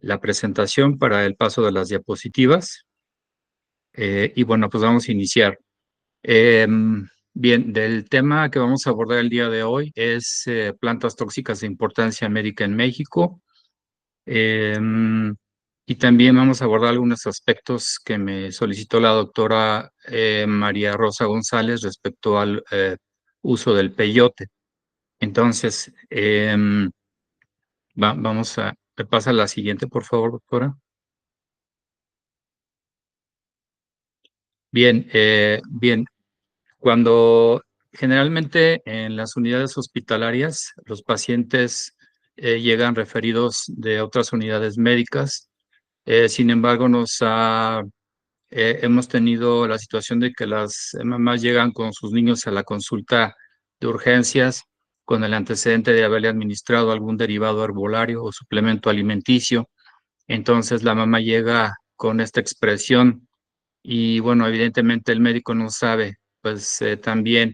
la presentación para el paso de las diapositivas. Y bueno, pues vamos a iniciar. Bien, del tema que vamos a abordar el día de hoy es plantas tóxicas de importancia médica en México. Em, y también vamos a abordar algunos aspectos que me solicitó la doctora María Rosa González respecto al uso del peyote. Entonces, vamos a... ¿Me pasa la siguiente, por favor, doctora? Bien, bien. Cuando generalmente en las unidades hospitalarias los pacientes llegan referidos de otras unidades médicas, sin embargo hemos tenido la situación de que las mamás llegan con sus niños a la consulta de urgencias con el antecedente de haberle administrado algún derivado herbolario o suplemento alimenticio. Entonces la mamá llega con esta expresión y bueno, evidentemente el médico no sabe, pues también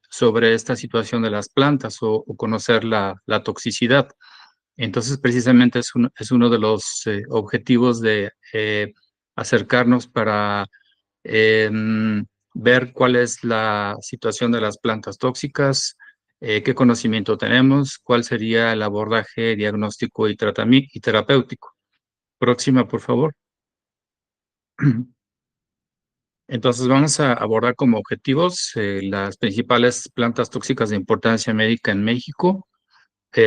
sobre esta situación de las plantas o conocer la toxicidad. Entonces, precisamente es uno de los objetivos de acercarnos para ver cuál es la situación de las plantas tóxicas, qué conocimiento tenemos, cuál sería el abordaje diagnóstico y tratamiento y terapéutico. Próxima, por favor. Entonces vamos a abordar como objetivos las principales plantas tóxicas de importancia médica en México.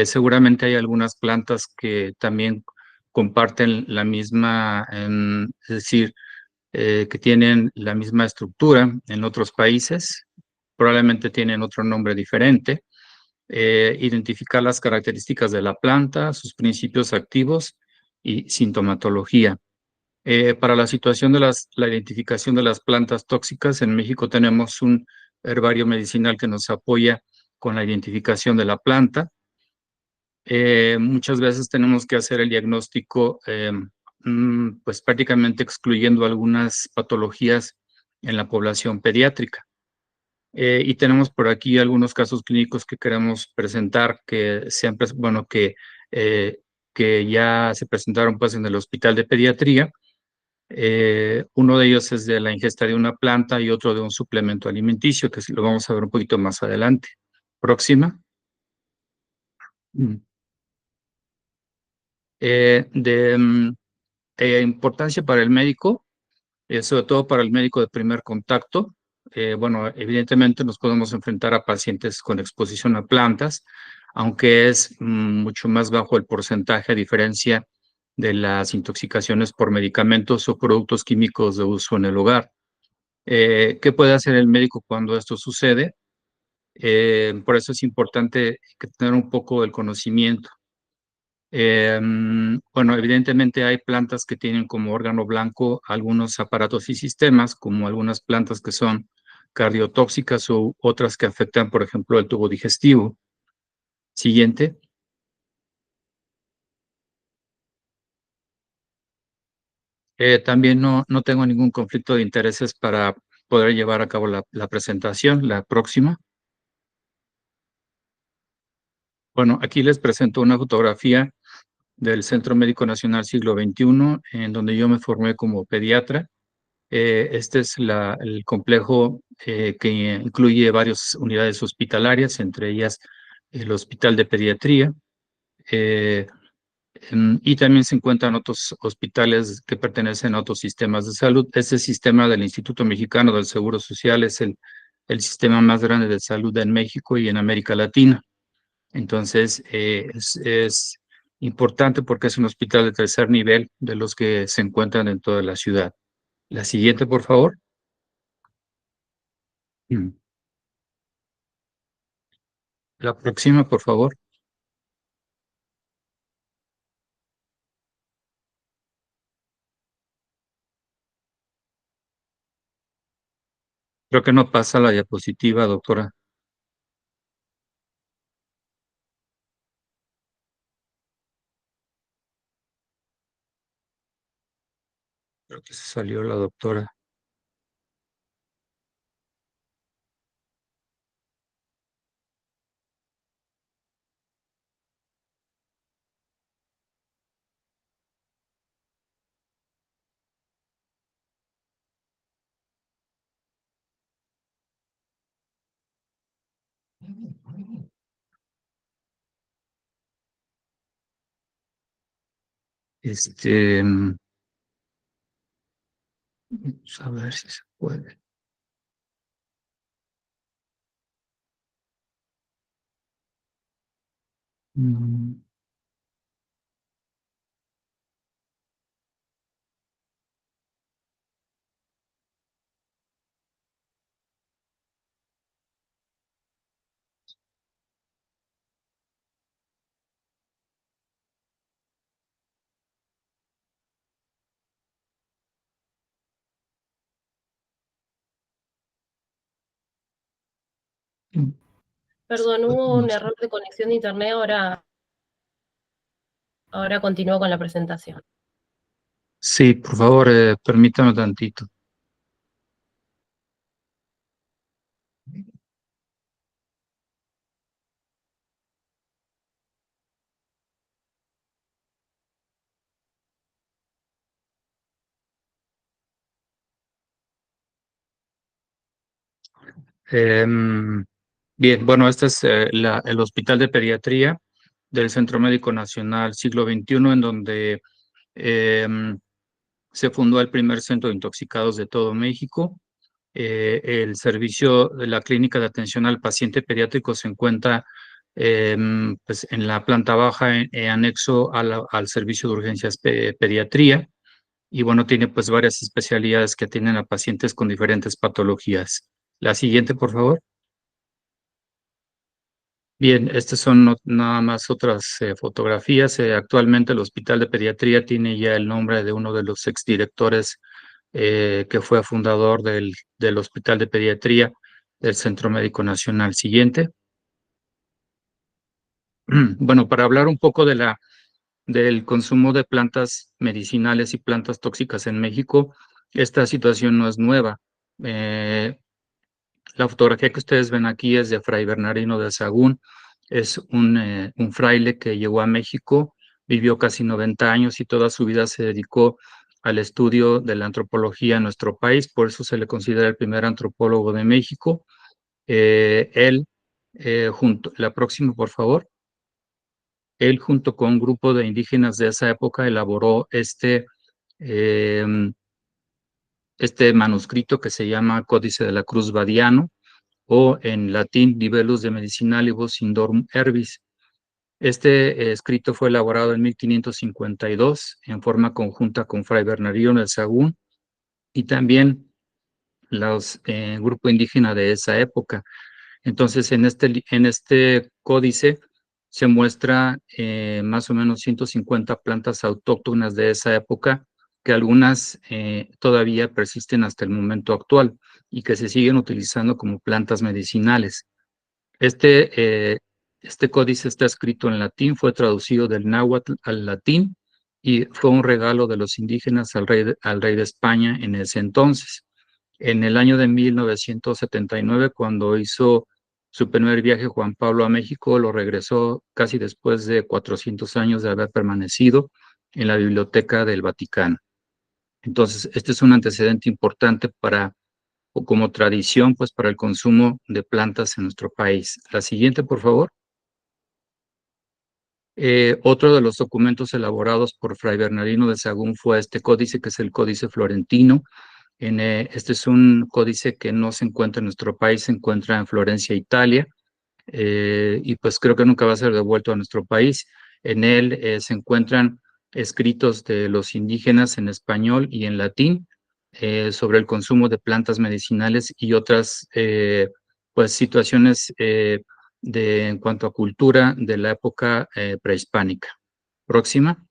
Seguramente hay algunas plantas que también comparten la misma, es decir, que tienen la misma estructura en otros países, probablemente tienen otro nombre diferente. Identificar las características de la planta, sus principios activos y sintomatología. Para la situación de la identificación de las plantas tóxicas, en México tenemos un herbario medicinal que nos apoya con la identificación de la planta. Muchas veces tenemos que hacer el diagnóstico, pues prácticamente excluyendo algunas patologías en la población pediátrica. Y tenemos por aquí algunos casos clínicos que queremos presentar bueno, que ya se presentaron pues en el Hospital de Pediatría. Uno de ellos es de la ingesta de una planta y otro de un suplemento alimenticio, que lo vamos a ver un poquito más adelante. Próxima. Mm. De importancia para el médico, sobre todo para el médico de primer contacto. Bueno, evidentemente nos podemos enfrentar a pacientes con exposición a plantas, aunque es mucho más bajo el porcentaje a diferencia de las intoxicaciones por medicamentos o productos químicos de uso en el hogar. ¿Qué puede hacer el médico cuando esto sucede? Por eso es importante tener un poco del conocimiento. Bueno, evidentemente hay plantas que tienen como órgano blanco algunos aparatos y sistemas, como algunas plantas que son cardiotóxicas o otras que afectan, por ejemplo, el tubo digestivo. Siguiente. También no tengo ningún conflicto de intereses para poder llevar a cabo la presentación. La próxima. Bueno, aquí les presento una fotografía del Centro Médico Nacional Siglo XXI, en donde yo me formé como pediatra. Este es el complejo que incluye varias unidades hospitalarias, entre ellas el Hospital de Pediatría, eh, y también se encuentran otros hospitales que pertenecen a otros sistemas de salud. Este sistema del Instituto Mexicano del Seguro Social es el sistema más grande de salud en México y en América Latina. Entonces, es importante porque es un hospital de tercer nivel de los que se encuentran en toda la ciudad. La siguiente, por favor. Mm. La próxima, por favor. Creo que no pasa la diapositiva, doctora. Creo que se salió la doctora. Este, vamos a ver si se puede. Mm, Perdón, hubo un no sé. error de conexión de internet, ahora continúo con la presentación. Sí, por favor, permítame tantito. Em, Bien, bueno, este es el Hospital de Pediatría del Centro Médico Nacional Siglo XXI, en donde em, se fundó el primer centro de intoxicados de todo México. El servicio de la clínica de atención al paciente pediátrico se encuentra pues en la planta baja, anexo al servicio de urgencias pediatría. Y bueno, tiene pues varias especialidades que atienden a pacientes con diferentes patologías. La siguiente, por favor. Bien, estas son nada más otras fotografías. Actualmente el Hospital de Pediatría tiene ya el nombre de uno de los exdirectores que fue fundador del Hospital de Pediatría del Centro Médico Nacional. Siguiente. Bueno, para hablar un poco del consumo de plantas medicinales y plantas tóxicas en México, esta situación no es nueva. Eh, La fotografía que ustedes ven aquí es de Fray Bernardino de Sahagún. Es un fraile que llegó a México, vivió casi 90 años y toda su vida se dedicó al estudio de la antropología en nuestro país, por eso se le considera el primer antropólogo de México. Él, la próxima, por favor. Él, junto con un grupo de indígenas de esa época, elaboró eh, este manuscrito que se llama Códice de la Cruz Badiano, o en latín Libellus de Medicinalibus Indorum Herbis. Este escrito fue elaborado en 1552 en forma conjunta con Fray Bernardino de Sahagún y también los grupo indígena de esa época. Entonces, en este códice se muestra más o menos 150 plantas autóctonas de esa época, que algunas todavía persisten hasta el momento actual y que se siguen utilizando como plantas medicinales. Este códice está escrito en latín, fue traducido del náhuatl al latín y fue un regalo de los indígenas al rey de España en ese entonces. En el año de 1979, cuando hizo su primer viaje Juan Pablo a México, lo regresó casi después de 400 años de haber permanecido en la Biblioteca del Vaticano. Entonces, este es un antecedente importante o como tradición, pues para el consumo de plantas en nuestro país. La siguiente, por favor. Otro de los documentos elaborados por Fray Bernardino de Sahagún fue este códice, que es el Códice Florentino. Este es un códice que no se encuentra en nuestro país, se encuentra en Florencia, Italia, y pues creo que nunca va a ser devuelto a nuestro país. En él se encuentran escritos de los indígenas en español y en latín sobre el consumo de plantas medicinales y otras pues situaciones en cuanto a cultura de la época prehispánica. Próxima.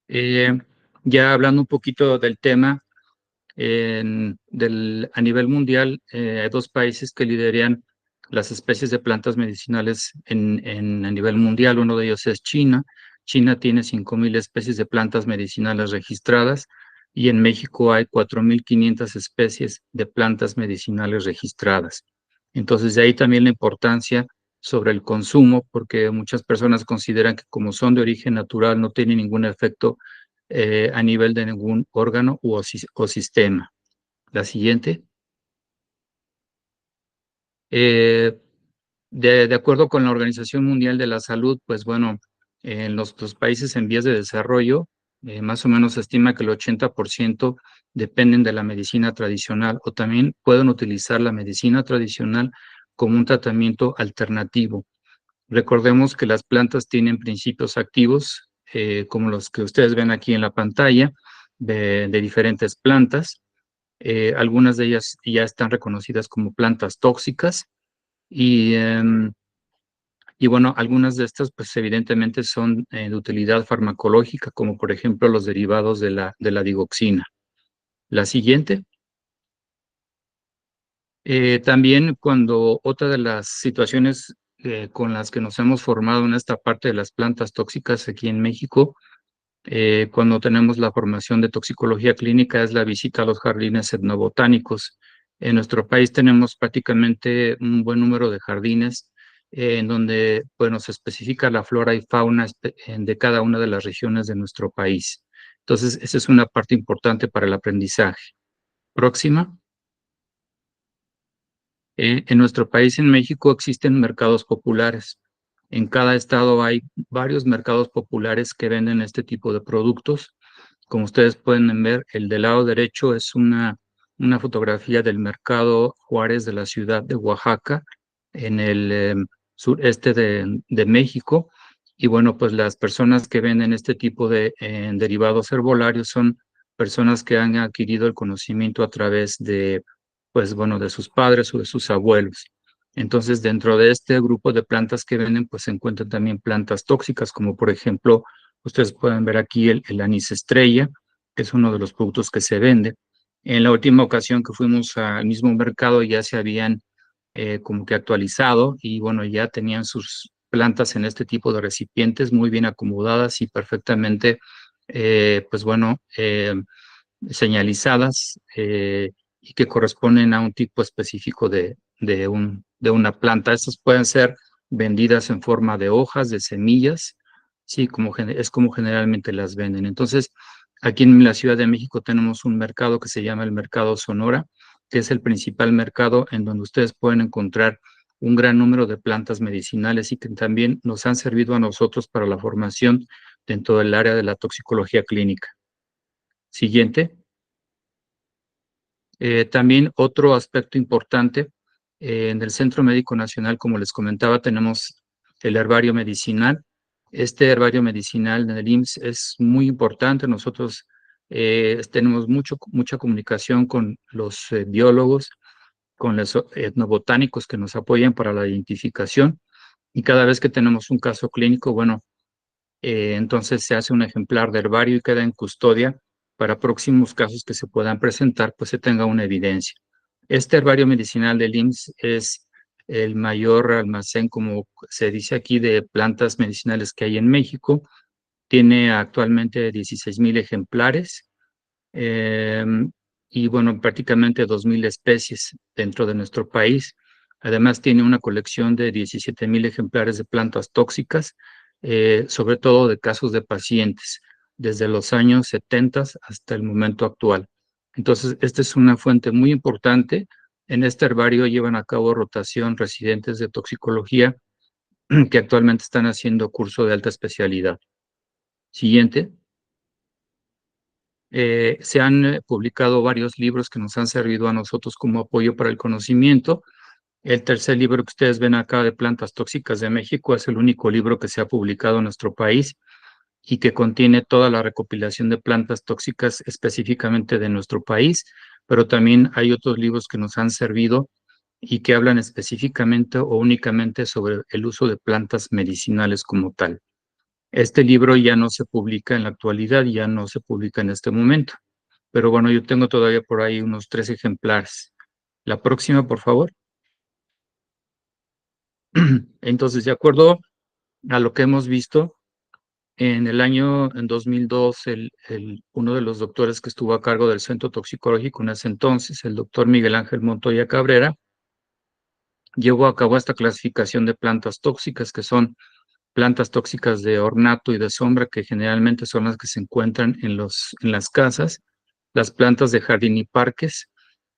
Eh, ya hablando un poquito del tema, a nivel mundial, hay dos países que lideran las especies de plantas medicinales a nivel mundial. Uno de ellos es China. China tiene 5.000 especies de plantas medicinales registradas y en México hay 4.500 especies de plantas medicinales registradas. Entonces, de ahí también la importancia sobre el consumo, porque muchas personas consideran que como son de origen natural no tienen ningún efecto a nivel de ningún órgano o sistema. La siguiente. Eh, de acuerdo con la Organización Mundial de la Salud, pues bueno, en los países en vías de desarrollo, más o menos se estima que el 80% dependen de la medicina tradicional o también pueden utilizar la medicina tradicional como un tratamiento alternativo. Recordemos que las plantas tienen principios activos, como los que ustedes ven aquí en la pantalla, de diferentes plantas. Algunas de ellas ya están reconocidas como plantas tóxicas y, y bueno, algunas de estas pues evidentemente son de utilidad farmacológica, como por ejemplo los derivados de la digoxina. La siguiente. También cuando otra de las situaciones con las que nos hemos formado en esta parte de las plantas tóxicas aquí en México, cuando tenemos la formación de toxicología clínica, es la visita a los jardines etnobotánicos. En nuestro país tenemos prácticamente un buen número de jardines en donde bueno, se especifica la flora y fauna de cada una de las regiones de nuestro país. Entonces, esa es una parte importante para el aprendizaje. Próxima. En nuestro país, en México, existen mercados populares. En cada estado hay varios mercados populares que venden este tipo de productos. Como ustedes pueden ver, el del lado derecho es una fotografía del mercado Juárez de la ciudad de Oaxaca, en el sureste de México. Y bueno, pues las personas que venden este tipo de derivados herbolarios son personas que han adquirido el conocimiento a través de pues bueno, de sus padres o de sus abuelos. Entonces, dentro de este grupo de plantas que venden, pues se encuentran también plantas tóxicas, como por ejemplo, ustedes pueden ver aquí el anís estrella, que es uno de los productos que se vende. En la última ocasión que fuimos al mismo mercado ya se habían como que actualizado y bueno, ya tenían sus plantas en este tipo de recipientes muy bien acomodadas y perfectamente, pues bueno, señalizadas y que corresponden a un tipo específico de una planta. Estas pueden ser vendidas en forma de hojas, de semillas, sí, es como generalmente las venden. Entonces, aquí en la Ciudad de México tenemos un mercado que se llama el Mercado Sonora, que es el principal mercado en donde ustedes pueden encontrar un gran número de plantas medicinales y que también nos han servido a nosotros para la formación dentro del área de la toxicología clínica. Siguiente. También otro aspecto importante, en el Centro Médico Nacional, como les comentaba, tenemos el herbario medicinal. Este herbario medicinal del IMSS es muy importante. Nosotros tenemos mucha comunicación con los biólogos, con los etnobotánicos que nos apoyan para la identificación. Y cada vez que tenemos un caso clínico, bueno, entonces se hace un ejemplar de herbario y queda en custodia para próximos casos que se puedan presentar, pues se tenga una evidencia. Este herbario medicinal del IMSS es el mayor almacén, como se dice aquí, de plantas medicinales que hay en México. Tiene actualmente 16,000 ejemplares eh, y, bueno, prácticamente 2,000 especies dentro de nuestro país. Además, tiene una colección de 17,000 ejemplares de plantas tóxicas, sobre todo de casos de pacientes, desde los años 70 hasta el momento actual. Entonces, esta es una fuente muy importante. En este herbario llevan a cabo rotación residentes de toxicología que actualmente están haciendo curso de alta especialidad. Siguiente. Se han publicado varios libros que nos han servido a nosotros como apoyo para el conocimiento. El tercer libro que ustedes ven acá de Plantas Tóxicas de México es el único libro que se ha publicado en nuestro país y que contiene toda la recopilación de plantas tóxicas específicamente de nuestro país, pero también hay otros libros que nos han servido y que hablan específicamente o únicamente sobre el uso de plantas medicinales como tal. Este libro ya no se publica en la actualidad, ya no se publica en este momento, pero bueno, yo tengo todavía por ahí unos 3 ejemplares. La próxima, por favor. Entonces, de acuerdo a lo que hemos visto, en 2002, uno de los doctores que estuvo a cargo del centro toxicológico en ese entonces, el doctor Miguel Ángel Montoya Cabrera, llevó a cabo esta clasificación de plantas tóxicas, que son plantas tóxicas de ornato y de sombra, que generalmente son las que se encuentran en las casas, las plantas de jardín y parques,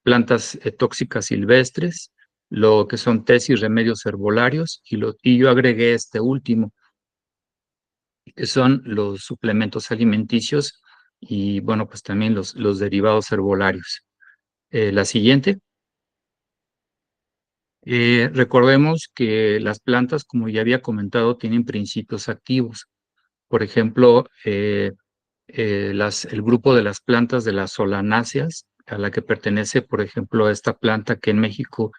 plantas tóxicas silvestres, lo que son tés y remedios herbolarios, y yo agregué este último, que son los suplementos alimenticios y, bueno, pues también los derivados herbolarios. La siguiente. Recordemos que las plantas, como ya había comentado, tienen principios activos. Por ejemplo, el grupo de las plantas de las solanáceas, a la que pertenece, por ejemplo, esta planta que en México,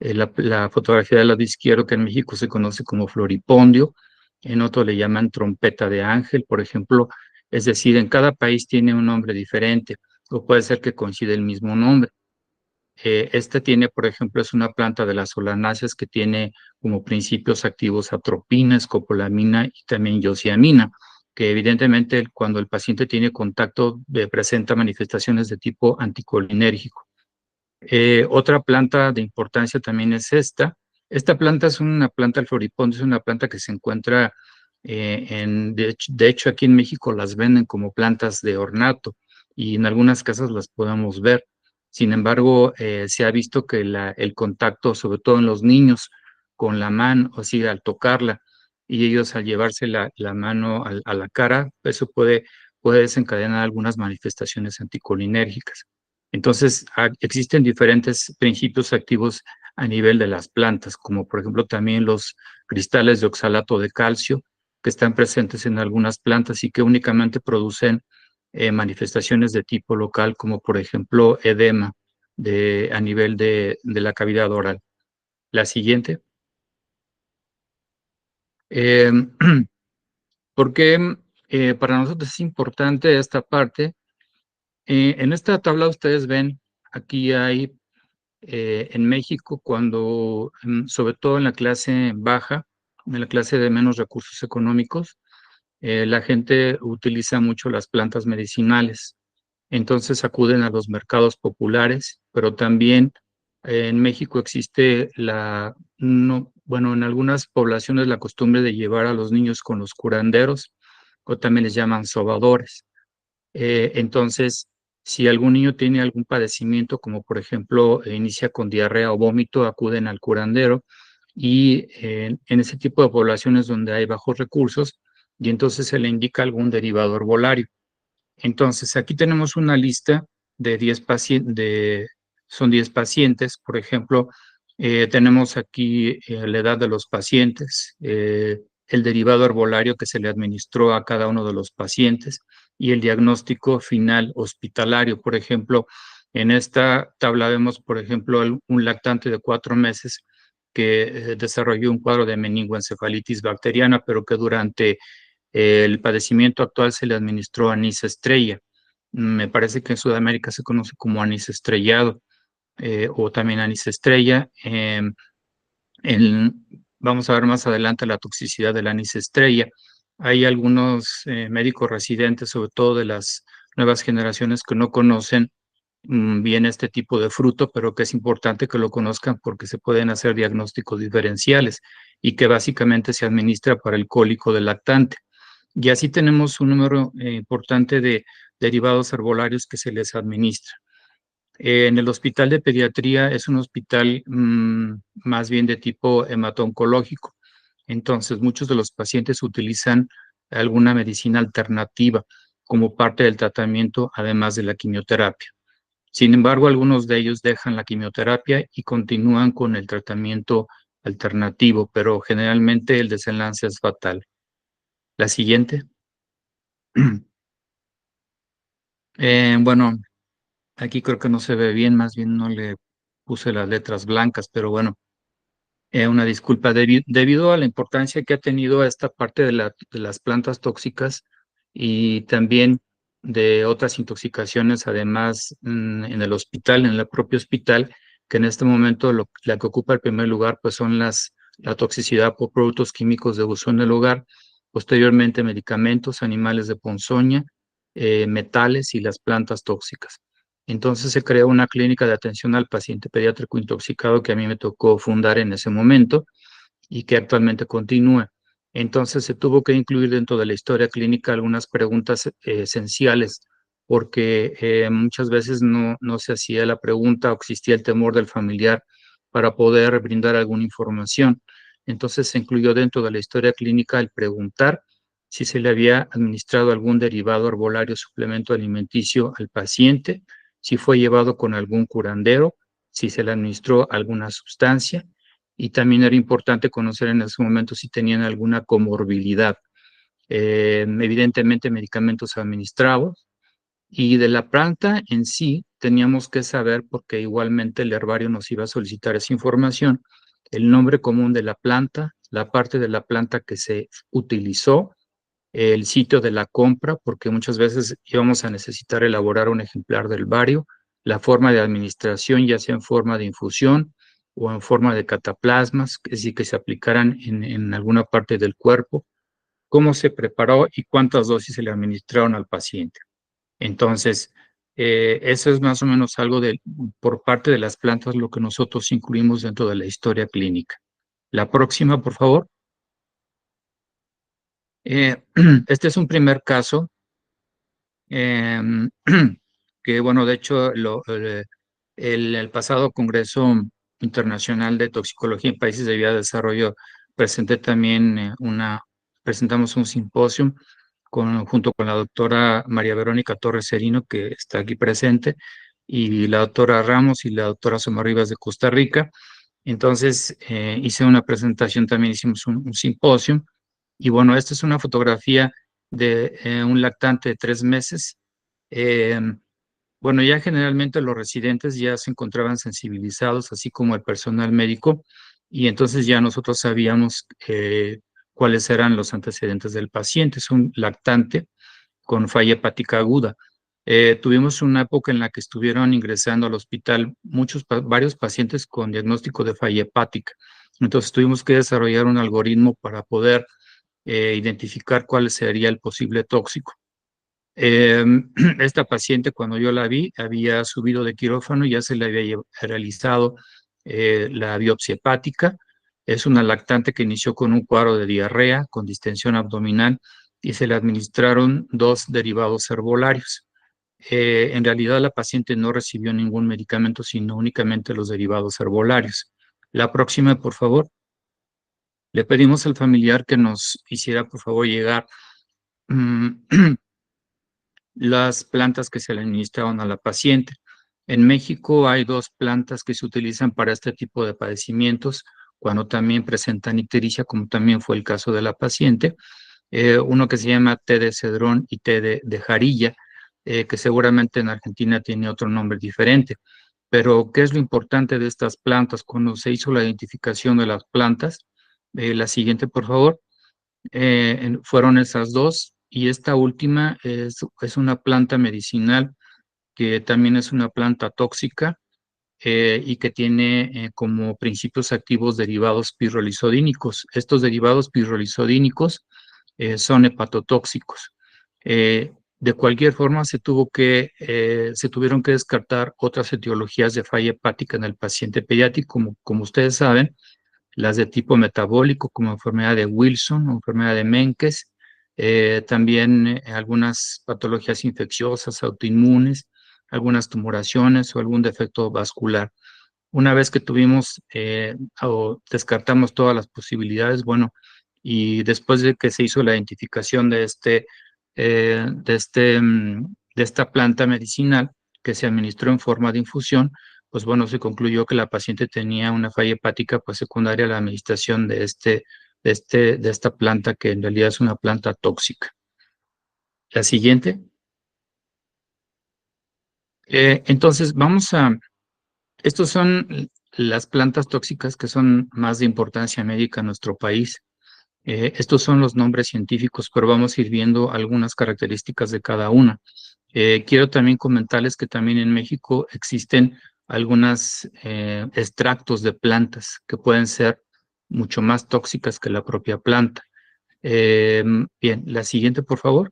la fotografía del lado izquierdo, que en México se conoce como floripondio, en otro le llaman trompeta de ángel, por ejemplo. Es decir, en cada país tiene un nombre diferente, o puede ser que coincide el mismo nombre. Este tiene, por ejemplo, es una planta de las solanáceas que tiene como principios activos atropina, escopolamina y también yosiamina, que evidentemente cuando el paciente tiene contacto presenta manifestaciones de tipo anticolinérgico. Otra planta de importancia también es esta. Esta planta es una planta, el floripondio, es una planta que se encuentra de hecho, aquí en México las venden como plantas de ornato y en algunas casas las podemos ver. Sin embargo, se ha visto que el contacto, sobre todo en los niños, con la mano, o sea, al tocarla, y ellos al llevarse la mano a la cara, eso puede desencadenar algunas manifestaciones anticolinérgicas. Entonces, existen diferentes principios activos a nivel de las plantas, como por ejemplo también los cristales de oxalato de calcio, que están presentes en algunas plantas y que únicamente producen manifestaciones de tipo local, como por ejemplo edema a nivel de la cavidad oral. La siguiente. Eh, ¿Por qué para nosotros es importante esta parte? En esta tabla ustedes ven, aquí hay en México, sobre todo en la clase baja, en la clase de menos recursos económicos, la gente utiliza mucho las plantas medicinales. Entonces acuden a los mercados populares, pero también en México existe bueno, en algunas poblaciones la costumbre de llevar a los niños con los curanderos, o también les llaman sobadores. Entonces, si algún niño tiene algún padecimiento, como por ejemplo inicia con diarrea o vómito, acuden al curandero y en ese tipo de poblaciones donde hay bajos recursos, y entonces se le indica algún derivado herbolario. Entonces, aquí tenemos una lista de 10 pacientes, son 10 pacientes, por ejemplo, tenemos aquí la edad de los pacientes, el derivado herbolario que se le administró a cada uno de los pacientes y el diagnóstico final hospitalario. Por ejemplo, en esta tabla vemos, por ejemplo, un lactante de 4 meses que desarrolló un cuadro de meningoencefalitis bacteriana, pero que durante el padecimiento actual se le administró anís estrella. Me parece que en Sudamérica se conoce como anís estrellado o también anís estrella. Vamos a ver más adelante la toxicidad del anís estrella. Hay algunos médicos residentes, sobre todo de las nuevas generaciones, que no conocen bien este tipo de fruto, pero que es importante que lo conozcan porque se pueden hacer diagnósticos diferenciales y que básicamente se administra para el cólico del lactante. Y así tenemos un número importante de derivados herbolarios que se les administra. En el hospital de pediatría es un hospital más bien de tipo hemato-oncológico. Entonces, muchos de los pacientes utilizan alguna medicina alternativa como parte del tratamiento, además de la quimioterapia. Sin embargo, algunos de ellos dejan la quimioterapia y continúan con el tratamiento alternativo, pero generalmente el desenlace es fatal. La siguiente. Bueno, aquí creo que no se ve bien, más bien no le puse las letras blancas, pero bueno, una disculpa. Debido a la importancia que ha tenido esta parte de las plantas tóxicas y también de otras intoxicaciones, además en el hospital, en el propio hospital, que en este momento la que ocupa el primer lugar, pues son la toxicidad por productos químicos de uso en el hogar, posteriormente medicamentos, animales de ponzoña, metales y las plantas tóxicas. Entonces se creó una clínica de atención al paciente pediátrico intoxicado que a mí me tocó fundar en ese momento y que actualmente continúa. Entonces se tuvo que incluir dentro de la historia clínica algunas preguntas esenciales porque muchas veces no se hacía la pregunta o existía el temor del familiar para poder brindar alguna información. Entonces se incluyó dentro de la historia clínica el preguntar si se le había administrado algún derivado herbolario suplemento alimenticio al paciente, si fue llevado con algún curandero, si se le administró alguna sustancia, y también era importante conocer en ese momento si tenían alguna comorbilidad. Evidentemente medicamentos administrados, y de la planta en sí teníamos que saber, porque igualmente el herbario nos iba a solicitar esa información, el nombre común de la planta, la parte de la planta que se utilizó, el sitio de la compra, porque muchas veces íbamos a necesitar elaborar un ejemplar del herbario, la forma de administración, ya sea en forma de infusión o en forma de cataplasmas, es decir, que se aplicaran en alguna parte del cuerpo, cómo se preparó y cuántas dosis se le administraron al paciente. Entonces, eso es más o menos algo por parte de las plantas, lo que nosotros incluimos dentro de la historia clínica. La próxima, por favor. Este es un primer caso que, bueno, de hecho, el pasado Congreso Internacional de Toxicología en Países de Vía de Desarrollo presenté también presentamos un simposio junto con la doctora María Verónica Torres Serino, que está aquí presente, y la doctora Ramos y la doctora Somar Rivas de Costa Rica. Entonces, hice una presentación, también hicimos un simposio, y bueno, esta es una fotografía de un lactante de 3 meses. Eh, bueno, ya generalmente los residentes ya se encontraban sensibilizados, así como el personal médico, y entonces ya nosotros sabíamos cuáles eran los antecedentes del paciente. Es un lactante con falla hepática aguda. Tuvimos una época en la que estuvieron ingresando al hospital varios pacientes con diagnóstico de falla hepática. Entonces tuvimos que desarrollar un algoritmo para poder identificar cuál sería el posible tóxico. Esta paciente, cuando yo la vi, había subido de quirófano y ya se le había realizado la biopsia hepática. Es una lactante que inició con un cuadro de diarrea, con distensión abdominal, y se le administraron 2 derivados herbolarios. En realidad, la paciente no recibió ningún medicamento, sino únicamente los derivados herbolarios. La próxima, por favor. Le pedimos al familiar que nos hiciera, por favor, llegar las plantas que se le administraron a la paciente. En México hay 2 plantas que se utilizan para este tipo de padecimientos, cuando también presentan ictericia, como también fue el caso de la paciente. Uno que se llama té de cedrón y té de jarilla, que seguramente en Argentina tiene otro nombre diferente. Pero, ¿qué es lo importante de estas plantas? Cuando se hizo la identificación de las plantas, la siguiente, por favor, fueron esas 2, y esta última es una planta medicinal que también es una planta tóxica, y que tiene como principios activos derivados pirrolizodínicos. Estos derivados pirrolizodínicos son hepatotóxicos. De cualquier forma, se tuvieron que descartar otras etiologías de falla hepática en el paciente pediátrico, como ustedes saben, las de tipo metabólico, como enfermedad de Wilson o enfermedad de Menkes, también algunas patologías infecciosas, autoinmunes, algunas tumoraciones o algún defecto vascular. Una vez que tuvimos o descartamos todas las posibilidades, bueno, y después de que se hizo la identificación de esta planta medicinal que se administró en forma de infusión, pues bueno, se concluyó que la paciente tenía una falla hepática pues secundaria a la administración de esta planta, que en realidad es una planta tóxica. La siguiente. Entonces, estos son las plantas tóxicas que son más de importancia médica en nuestro país. Estos son los nombres científicos, pero vamos a ir viendo algunas características de cada una. Quiero también comentarles que también en México existen algunos extractos de plantas que pueden ser mucho más tóxicas que la propia planta. Bien, la siguiente, por favor.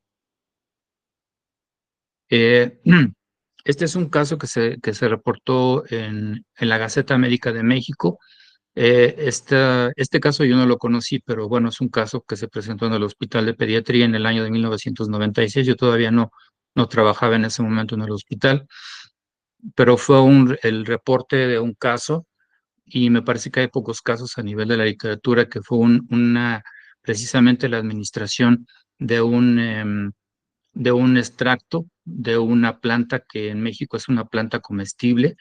Eh, este es un caso que se reportó en la Gaceta Médica de México. Este caso yo no lo conocí, pero bueno, es un caso que se presentó en el Hospital de Pediatría en el año de 1996. Yo todavía no trabajaba en ese momento en el hospital, pero fue el reporte de un caso y me parece que hay pocos casos a nivel de la literatura que fue precisamente la administración de de un extracto de una planta que en México es una planta comestible,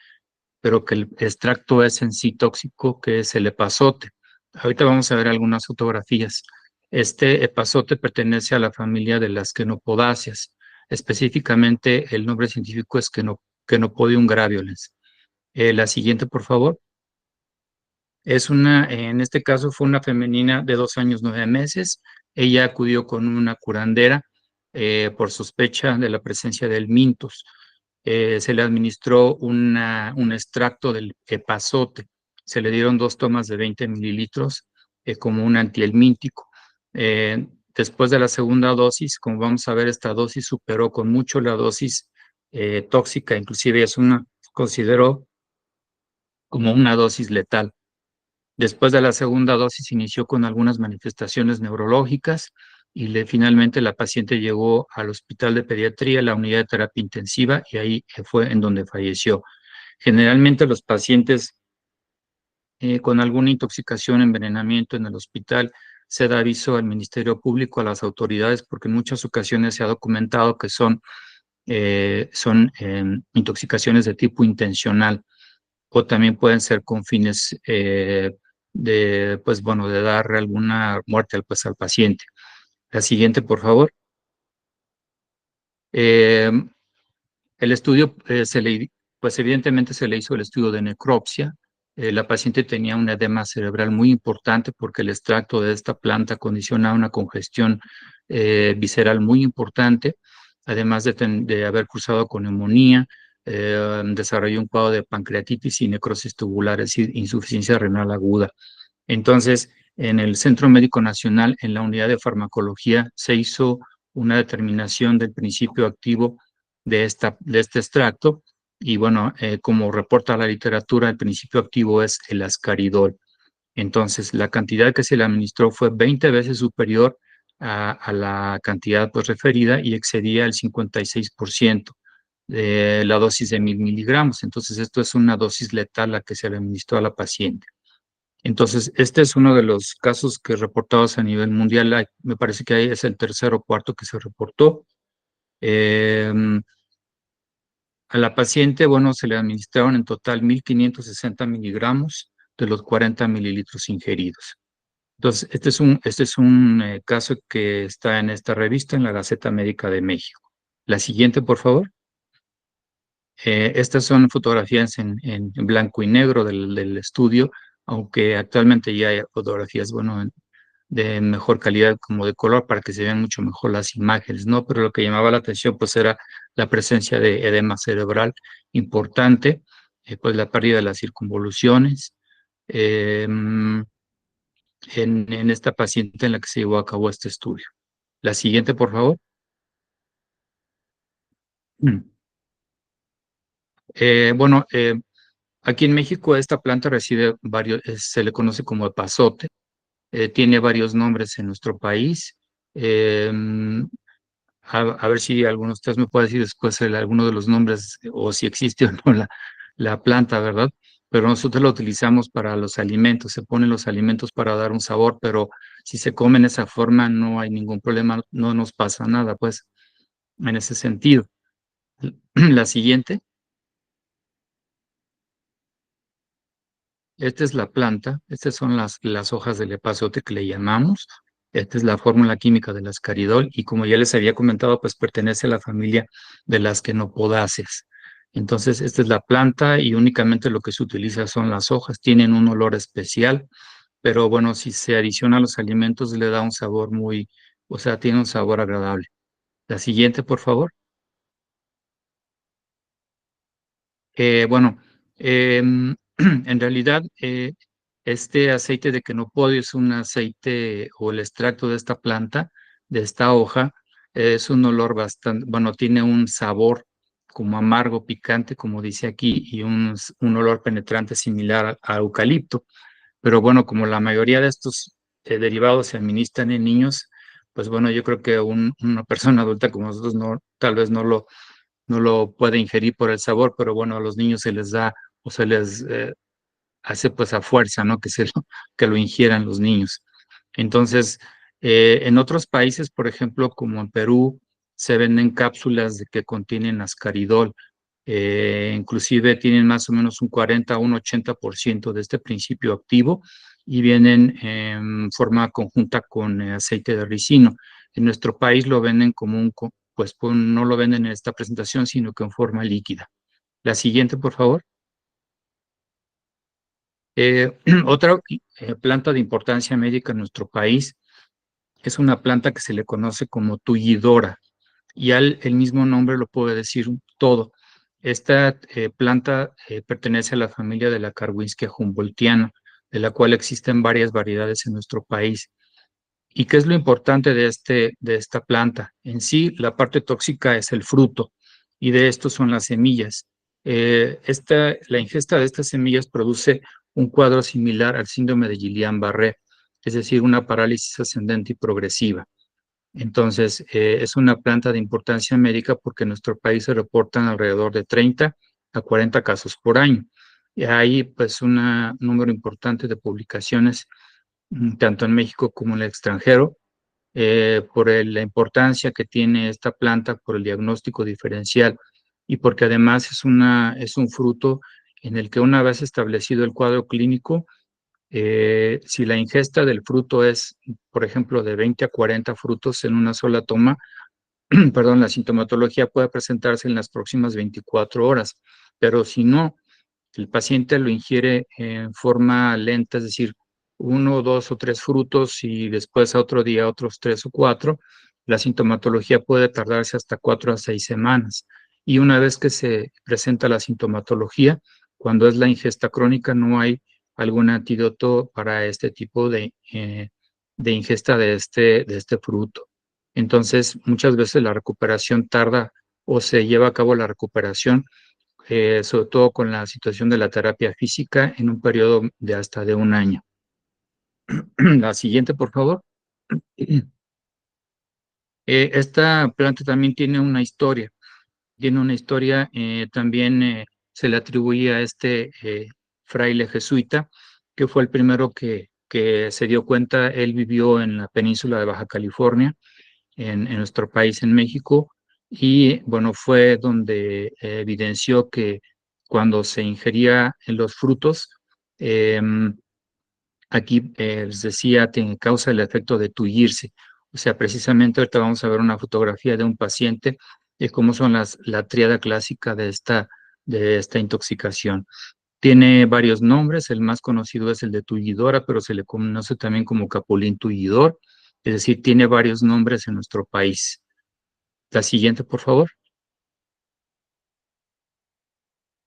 pero que el extracto es en sí tóxico, que es el epazote. Ahorita vamos a ver algunas fotografías. Este epazote pertenece a la familia de las quenopodáceas. Específicamente, el nombre científico es Quenopodium graveolens. La siguiente, por favor. En este caso fue una femenina de 2 años, 9 meses. Ella acudió con una curandera por sospecha de la presencia del mintos. Se le administró un extracto del epazote. Se le dieron 2 tomas de 20 mililitros como un antihelmíntico. Después de la segunda dosis, como vamos a ver, esta dosis superó con mucho la dosis tóxica, inclusive consideró como una dosis letal. Después de la segunda dosis inició con algunas manifestaciones neurológicas y finalmente la paciente llegó al hospital de pediatría, la unidad de terapia intensiva, y ahí fue en donde falleció. Generalmente los pacientes con alguna intoxicación, envenenamiento en el hospital, se da aviso al Ministerio Público, a las autoridades, porque en muchas ocasiones se ha documentado que son intoxicaciones de tipo intencional o también pueden ser con fines pues bueno, de dar alguna muerte al paciente. La siguiente, por favor. Eh, el estudio pues evidentemente se le hizo el estudio de necropsia. La paciente tenía un edema cerebral muy importante porque el extracto de esta planta condiciona una congestión visceral muy importante, además de haber cursado con neumonía, desarrolló un cuadro de pancreatitis y necrosis tubular, es decir, insuficiencia renal aguda. Entonces, en el Centro Médico Nacional, en la unidad de farmacología, se hizo una determinación del principio activo de este extracto y bueno, como reporta la literatura, el principio activo es el ascaridol. Entonces, la cantidad que se le administró fue 20 veces superior a la cantidad pues referida y excedía el 56% de la dosis de 1000 miligramos. Entonces, esto es una dosis letal la que se le administró a la paciente. Entonces, este es uno de los casos que reportados a nivel mundial. Me parece que ahí es el tercero o cuarto que se reportó. Eh, a la paciente, bueno, se le administraron en total 1560 miligramos de los 40 mililitros ingeridos. Entonces, este es un caso que está en esta revista, en la Gaceta Médica de México. La siguiente, por favor. Estas son fotografías en blanco y negro del estudio, aunque actualmente ya hay fotografías, bueno, de mejor calidad como de color para que se vean mucho mejor las imágenes, ¿no? Pero lo que llamaba la atención pues era la presencia de edema cerebral importante, pues la pérdida de las circunvoluciones en esta paciente en la que se llevó a cabo este estudio. La siguiente, por favor. Bueno, aquí en México esta planta recibe se le conoce como epazote, tiene varios nombres en nuestro país. A ver si alguno de ustedes me puede decir después alguno de los nombres o si existe o no la planta, ¿verdad? Pero nosotros lo utilizamos para los alimentos, se ponen los alimentos para dar un sabor, pero si se comen de esa forma no hay ningún problema, no nos pasa nada, pues, en ese sentido. La siguiente. Esta es la planta, estas son las hojas del epazote que le llamamos. Esta es la fórmula química del ascaridol y como ya les había comentado, pues pertenece a la familia de las quenopodáceas. Entonces, esta es la planta y únicamente lo que se utiliza son las hojas. Tienen un olor especial, pero bueno, si se adiciona a los alimentos le da un sabor o sea, tiene un sabor agradable. La siguiente, por favor. Bueno, en realidad este aceite de quenopodio es un aceite o el extracto de esta planta, de esta hoja, es un olor bastante, bueno, tiene un sabor como amargo, picante, como dice aquí, y un olor penetrante similar a eucalipto. Pero bueno, como la mayoría de estos derivados se administran en niños, pues bueno, yo creo que una persona adulta como nosotros tal vez no lo puede ingerir por el sabor, pero bueno, a los niños se les da o hace pues a fuerza, ¿no? Que lo ingieran los niños. Entonces, en otros países, por ejemplo, como en Perú, se venden cápsulas de que contienen ascaridol. Inclusive tienen más o menos un 40 o un 80% de este principio activo y vienen en forma conjunta con aceite de ricino. En nuestro país lo venden como pues no lo venden en esta presentación, sino que en forma líquida. La siguiente, por favor. Otra planta de importancia médica en nuestro país es una planta que se le conoce como tullidora y el mismo nombre lo puede decir todo. Esta planta pertenece a la familia de la Karwinskea humboldtiana, de la cual existen varias variedades en nuestro país. ¿Y qué es lo importante de esta planta? En sí, la parte tóxica es el fruto y de esto son las semillas. La ingesta de estas semillas produce un cuadro similar al síndrome de Guillain-Barré, es decir, una parálisis ascendente y progresiva. Entonces, es una planta de importancia médica porque en nuestro país se reportan alrededor de 30 a 40 casos por año. Y hay pues un número importante de publicaciones, tanto en México como en el extranjero, por la importancia que tiene esta planta, por el diagnóstico diferencial y porque además es un fruto en el que una vez establecido el cuadro clínico, si la ingesta del fruto es, por ejemplo, de 20 a 40 frutos en una sola toma, perdón, la sintomatología puede presentarse en las próximas 24 horas, pero si no, el paciente lo ingiere en forma lenta, es decir, uno, dos o tres frutos y después a otro día otros tres o cuatro, la sintomatología puede tardarse hasta 4 a 6 semanas. Y una vez que se presenta la sintomatología, cuando es la ingesta crónica, no hay algún antídoto para este tipo de ingesta de este fruto. Entonces, muchas veces la recuperación tarda o se lleva a cabo la recuperación sobre todo con la situación de la terapia física en un periodo de hasta de un año. La siguiente, por favor. Esta planta también tiene una historia, también se le atribuye a este fraile jesuita, que fue el primero que se dio cuenta. Él vivió en la península de Baja California, en nuestro país, en México, y bueno, fue donde evidenció que cuando se ingería en los frutos, aquí les decía, causa el efecto de tullirse. O sea, precisamente ahorita vamos a ver una fotografía de un paciente de cómo son la tríada clásica de esta intoxicación. Tiene varios nombres, el más conocido es el de tullidora, pero se le conoce también como capulín tullidor, es decir, tiene varios nombres en nuestro país. La siguiente, por favor.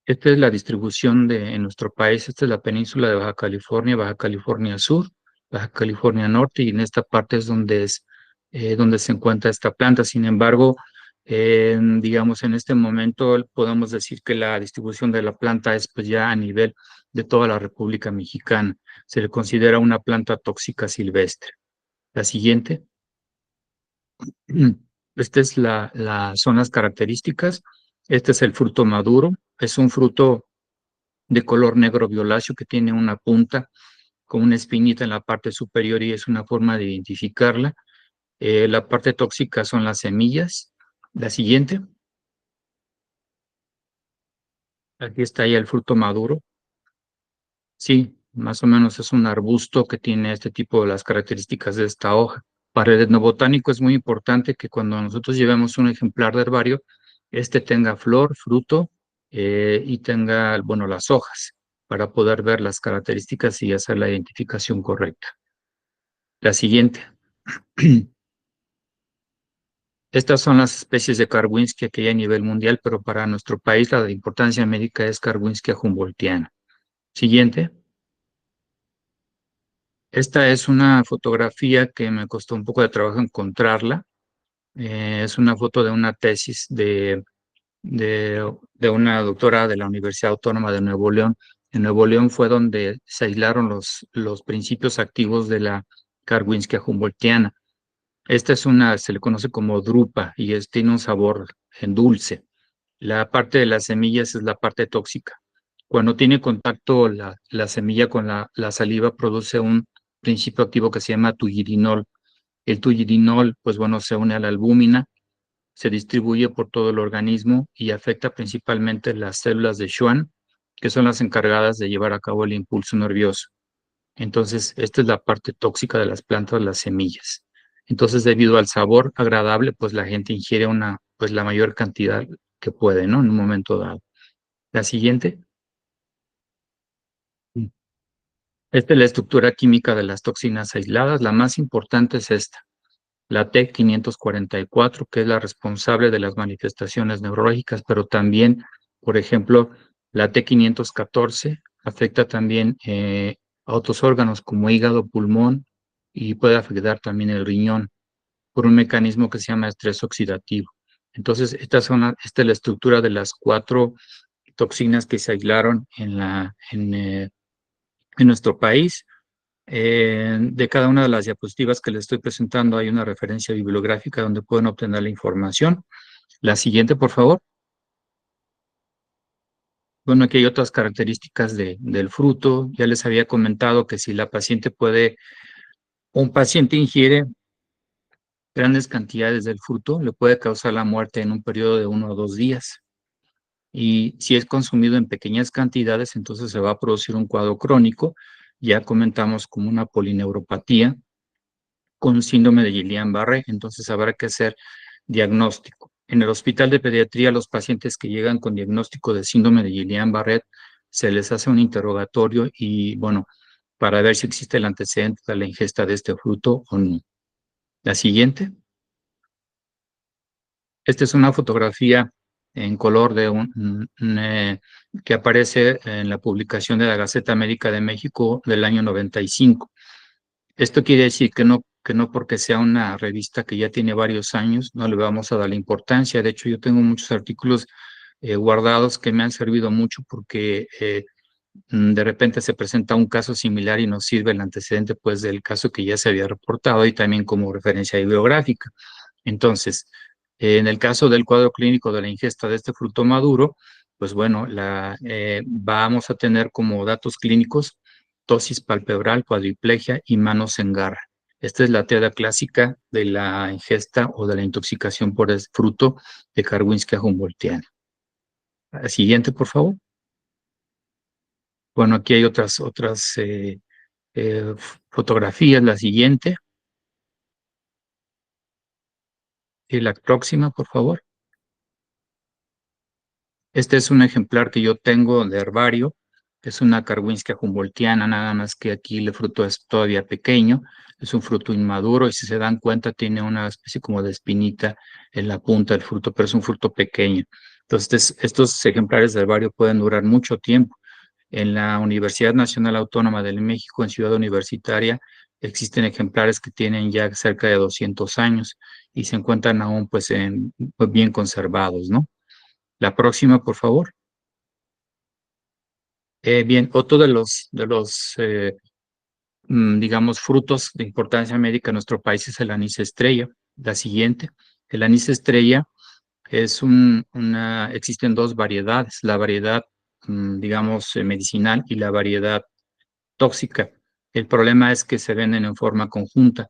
Esta es la distribución en nuestro país. Esta es la península de Baja California Sur, Baja California Norte, y en esta parte es donde se encuentra esta planta. Sin embargo, digamos, en este momento podemos decir que la distribución de la planta es pues ya a nivel de toda la República Mexicana. Se le considera una planta tóxica silvestre. La siguiente. Estas son las características. Este es el fruto maduro. Es un fruto de color negro violáceo que tiene una punta con una espinita en la parte superior y es una forma de identificarla. La parte tóxica son las semillas. La siguiente. Aquí está ya el fruto maduro. Sí, más o menos es un arbusto que tiene este tipo de las características de esta hoja. Para el etnobotánico es muy importante que cuando nosotros llevemos un ejemplar de herbario, este tenga flor, fruto y tenga, bueno, las hojas para poder ver las características y hacer la identificación correcta. La siguiente. Estas son las especies de Karwinskea que hay a nivel mundial, pero para nuestro país la de importancia médica es Karwinskea humboldtiana. Siguiente. Esta es una fotografía que me costó un poco de trabajo encontrarla. Es una foto de una tesis de una doctora de la Universidad Autónoma de Nuevo León. En Nuevo León fue donde se aislaron los principios activos de la Karwinskea humboldtiana. Esta se le conoce como drupa y tiene un sabor en dulce. La parte de las semillas es la parte tóxica. Cuando tiene contacto la semilla con la saliva, produce un principio activo que se llama tullirinol. El tullirinol, pues bueno, se une a la albúmina, se distribuye por todo el organismo y afecta principalmente las células de Schwann, que son las encargadas de llevar a cabo el impulso nervioso. Entonces, esta es la parte tóxica de las plantas, las semillas. Entonces, debido al sabor agradable, pues la gente ingiere pues la mayor cantidad que puede, ¿no? En un momento dado. La siguiente. Esta es la estructura química de las toxinas aisladas. La más importante es esta, la T544, que es la responsable de las manifestaciones neurológicas, pero también, por ejemplo, la T514 afecta también a otros órganos como hígado, pulmón y puede afectar también el riñón por un mecanismo que se llama estrés oxidativo. Entonces, esta es la estructura de las 4 toxinas que se aislaron en nuestro país. De cada una de las diapositivas que les estoy presentando hay una referencia bibliográfica donde pueden obtener la información. La siguiente, por favor. Bueno, aquí hay otras características del fruto. Ya les había comentado que si un paciente ingiere grandes cantidades del fruto, le puede causar la muerte en un periodo de 1 o 2 días. Y si es consumido en pequeñas cantidades, entonces se va a producir un cuadro crónico. Ya comentamos como una polineuropatía con síndrome de Guillain-Barré, entonces habrá que hacer diagnóstico. En el hospital de pediatría, los pacientes que llegan con diagnóstico de síndrome de Guillain-Barré, se les hace un interrogatorio y, bueno, para ver si existe el antecedente de la ingesta de este fruto o no. La siguiente. Esta es una fotografía en color que aparece en la publicación de la Gaceta Médica de México del año 95. Esto quiere decir que no porque sea una revista que ya tiene varios años, no le vamos a dar la importancia. De hecho, yo tengo muchos artículos guardados que me han servido mucho porque de repente se presenta un caso similar y nos sirve el antecedente pues del caso que ya se había reportado y también como referencia bibliográfica. Entonces, en el caso del cuadro clínico de la ingesta de este fruto maduro, pues bueno, vamos a tener como datos clínicos ptosis palpebral, cuadriplegia y manos en garra. Esta es la teoría clásica de la ingesta o de la intoxicación por el fruto de Karwinska humboldtiana. La siguiente, por favor. Bueno, aquí hay otras fotografías. La siguiente. Y la próxima, por favor. Este es un ejemplar que yo tengo de herbario. Es una Karwinska humboldtiana, nada más que aquí el fruto es todavía pequeño. Es un fruto inmaduro y si se dan cuenta tiene una especie como de espinita en la punta del fruto, pero es un fruto pequeño. Entonces, estos ejemplares de herbario pueden durar mucho tiempo. En la Universidad Nacional Autónoma de México, en Ciudad Universitaria, existen ejemplares que tienen ya cerca de 200 años y se encuentran aún pues bien conservados, ¿no? La próxima, por favor. Bien, otro digamos, frutos de importancia médica en nuestro país es el anís estrella. La siguiente, el anís estrella existen 2 variedades, la variedad, digamos, medicinal y la variedad tóxica. El problema es que se venden en forma conjunta.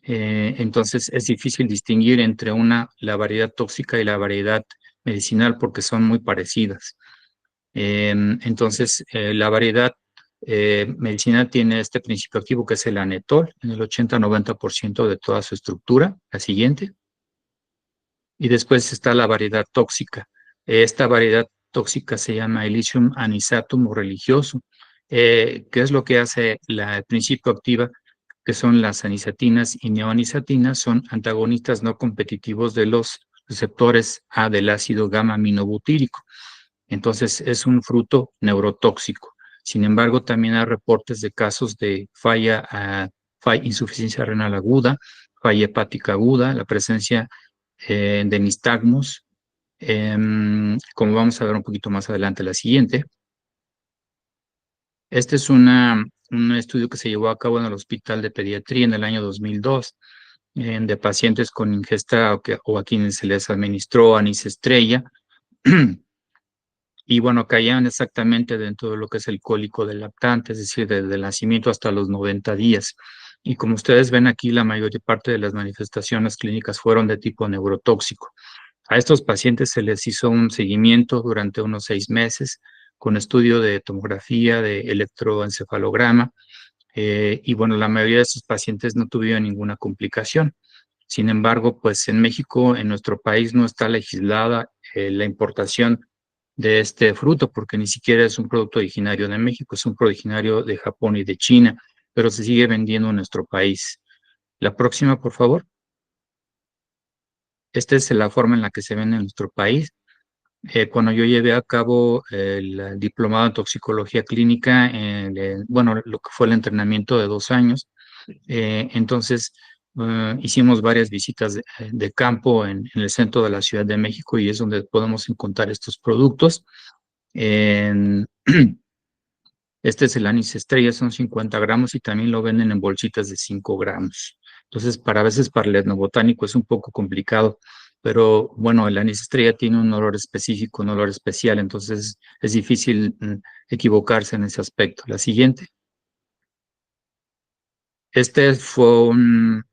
Entonces es difícil distinguir entre la variedad tóxica y la variedad medicinal porque son muy parecidas. Entonces, la variedad medicinal tiene este principio activo que es el anetol, en el 80-90% de toda su estructura. La siguiente. Y después está la variedad tóxica. Esta variedad tóxica se llama Elysium anisatum o religioso. ¿Qué es lo que hace el principio activa? Que son las anisatinas y neoanisatinas, son antagonistas no competitivos de los receptores A del ácido gamma-aminobutírico. Entonces es un fruto neurotóxico. Sin embargo, también hay reportes de casos de insuficiencia renal aguda, falla hepática aguda, la presencia de nistagmos, como vamos a ver un poquito más adelante, la siguiente. Este es un estudio que se llevó a cabo en el Hospital de Pediatría en el año 2002, de pacientes con ingesta o a quienes se les administró anís estrella. y bueno, caían exactamente dentro de lo que es el cólico del lactante, es decir, desde el nacimiento hasta los 90 días. Y como ustedes ven aquí, la mayor parte de las manifestaciones clínicas fueron de tipo neurotóxico. A estos pacientes se les hizo un seguimiento durante unos 6 meses con estudio de tomografía, de electroencefalograma, y bueno, la mayoría de estos pacientes no tuvieron ninguna complicación. Sin embargo, pues en México, en nuestro país, no está legislada la importación de este fruto, porque ni siquiera es un producto originario de México, es un producto originario de Japón y de China, pero se sigue vendiendo en nuestro país. La próxima, por favor. Esta es la forma en la que se vende en nuestro país. Cuando yo llevé a cabo el diplomado en toxicología clínica, bueno, lo que fue el entrenamiento de 2 años, entonces hicimos varias visitas de campo en el centro de la Ciudad de México y es donde podemos encontrar estos productos. En- Este es el anís estrella, son 50 gramos y también lo venden en bolsitas de 5 gramos. Entonces, para a veces para el etnobotánico es un poco complicado, pero bueno, el anís estrella tiene un olor específico, un olor especial, entonces es difícil equivocarse en ese aspecto. La siguiente. Este fue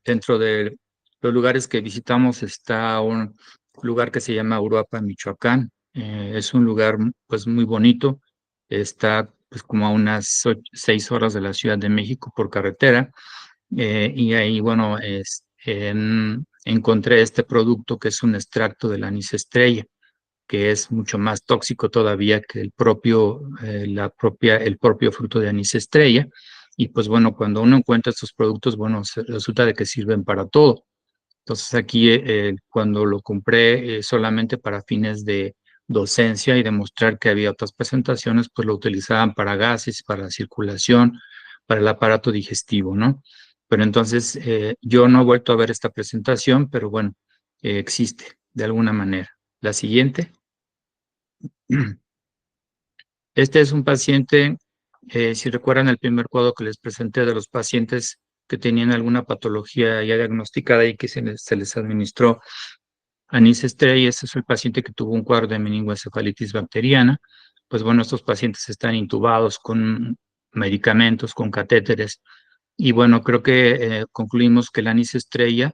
dentro de los lugares que visitamos está un lugar que se llama Uruapan, Michoacán. Es un lugar pues muy bonito. Está pues como a unas 6 horas de la Ciudad de México por carretera. Y ahí, bueno, encontré este producto que es un extracto del anís estrella, que es mucho más tóxico todavía que el propio fruto de anís estrella. Y pues bueno, cuando uno encuentra estos productos, bueno, resulta de que sirven para todo. Entonces aquí, cuando lo compré solamente para fines de docencia y demostrar que había otras presentaciones, pues lo utilizaban para gases, para circulación, para el aparato digestivo, ¿no? Pero entonces yo no he vuelto a ver esta presentación, pero bueno, existe de alguna manera. La siguiente. Este es un paciente, si recuerdan el primer cuadro que les presenté de los pacientes que tenían alguna patología ya diagnosticada y que se les administró anís estrella, ese es el paciente que tuvo un cuadro de meningoencefalitis bacteriana. Pues bueno, estos pacientes están intubados con medicamentos, con catéteres. Y bueno, creo que concluimos que el anís estrella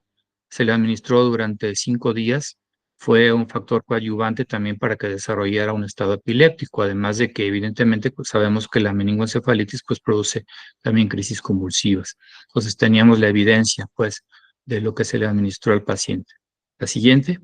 se le administró durante 5 días. Fue un factor coadyuvante también para que desarrollara un estado epiléptico, además de que evidentemente pues, sabemos que la meningoencefalitis pues, produce también crisis convulsivas. Entonces teníamos la evidencia pues de lo que se le administró al paciente. La siguiente.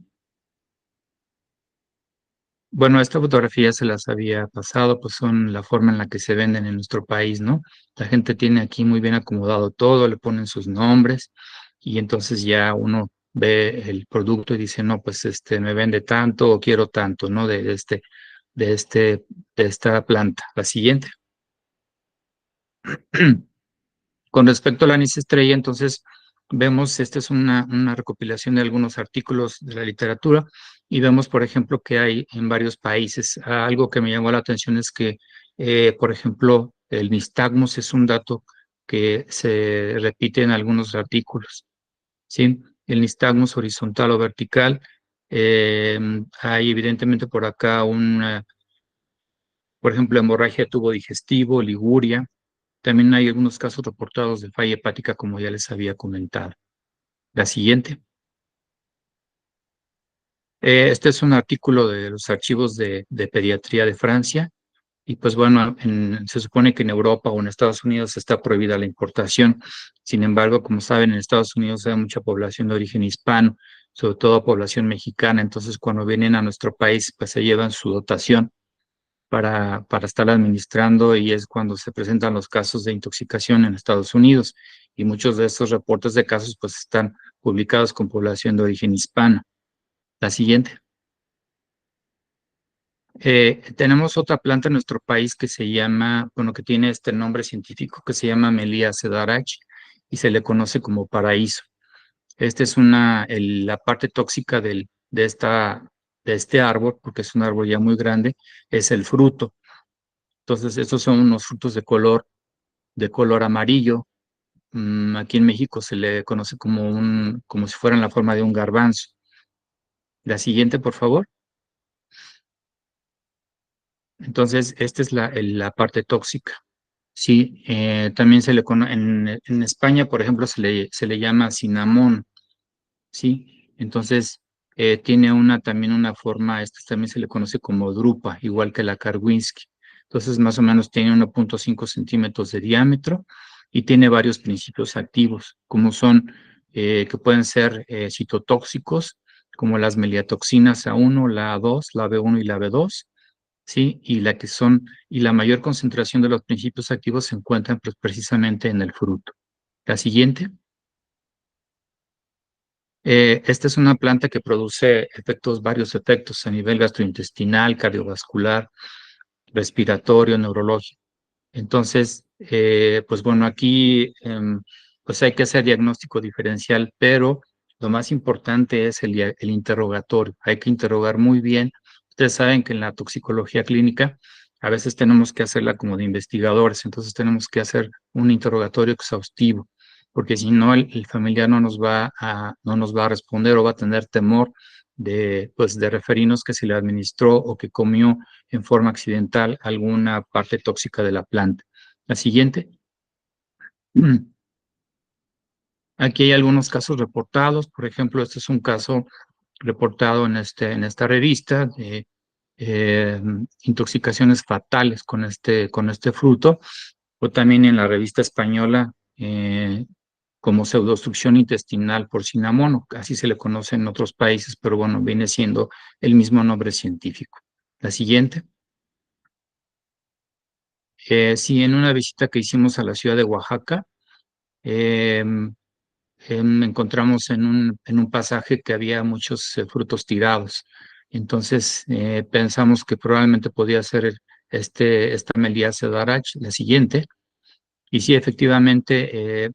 Bueno, esta fotografía se las había pasado, pues son la forma en la que se venden en nuestro país, ¿no? La gente tiene aquí muy bien acomodado todo, le ponen sus nombres y entonces ya uno ve el producto y dice, no, pues me vende tanto o quiero tanto, ¿no? De este, de esta planta. La siguiente. Con respecto al anís estrella, entonces vemos, esta es una recopilación de algunos artículos de la literatura y vemos, por ejemplo, que hay en varios países. Algo que me llamó la atención es que, por ejemplo, el nistagmus es un dato que se repite en algunos artículos, ¿sí? El nistagmus horizontal o vertical. Hay evidentemente por acá por ejemplo, hemorragia de tubo digestivo, liguria. También hay algunos casos reportados de falla hepática, como ya les había comentado. La siguiente. Este es un artículo de los archivos de pediatría de Francia. Y pues bueno, se supone que en Europa o en Estados Unidos está prohibida la importación. Sin embargo, como saben, en Estados Unidos hay mucha población de origen hispano, sobre todo población mexicana. Entonces, cuando vienen a nuestro país, pues se llevan su dotación para estar administrando y es cuando se presentan los casos de intoxicación en Estados Unidos y muchos de estos reportes de casos pues están publicados con población de origen hispana. La siguiente. Tenemos otra planta en nuestro país que se llama, bueno, que tiene este nombre científico que se llama Melia cedarach y se le conoce como paraíso. Esta es la parte tóxica de este árbol, porque es un árbol ya muy grande, es el fruto. Entonces, estos son unos frutos de color amarillo. Aquí en México se le conoce como si fueran la forma de un garbanzo. La siguiente, por favor. Entonces, esta es la parte tóxica. Sí, también se le conoce, en España, por ejemplo, se le llama cinnamón, ¿sí? Entonces, tiene también una forma, esta también se le conoce como drupa, igual que la Karwinski. Entonces, más o menos tiene 1.5 centímetros de diámetro y tiene varios principios activos, como son, que pueden ser citotóxicos, como las meliatoxinas A1, la A2, la B1 y la B2, ¿sí? Y la mayor concentración de los principios activos se encuentran pues, precisamente en el fruto. La siguiente. Esta es una planta que produce varios efectos a nivel gastrointestinal, cardiovascular, respiratorio, neurológico. Entonces, pues bueno, aquí pues hay que hacer diagnóstico diferencial, pero lo más importante es el interrogatorio. Hay que interrogar muy bien. Ustedes saben que en la toxicología clínica a veces tenemos que hacerla como de investigadores, entonces tenemos que hacer un interrogatorio exhaustivo, porque si no el familiar no nos va a responder o va a tener temor pues, de referirnos que se le administró o que comió en forma accidental alguna parte tóxica de la planta. La siguiente. Aquí hay algunos casos reportados. Por ejemplo, este es un caso reportado en esta revista de eh, intoxicaciones fatales con este fruto, o también en la revista española como pseudoobstrucción intestinal por cinamomo. Así se le conoce en otros países, pero bueno, viene siendo el mismo nombre científico. La siguiente. Sí, en una visita que hicimos a la ciudad de Oaxaca, em, encontramos en un pasaje que había muchos frutos tirados. Entonces pensamos que probablemente podía ser esta Meliaceae darach, la siguiente. Y sí, efectivamente,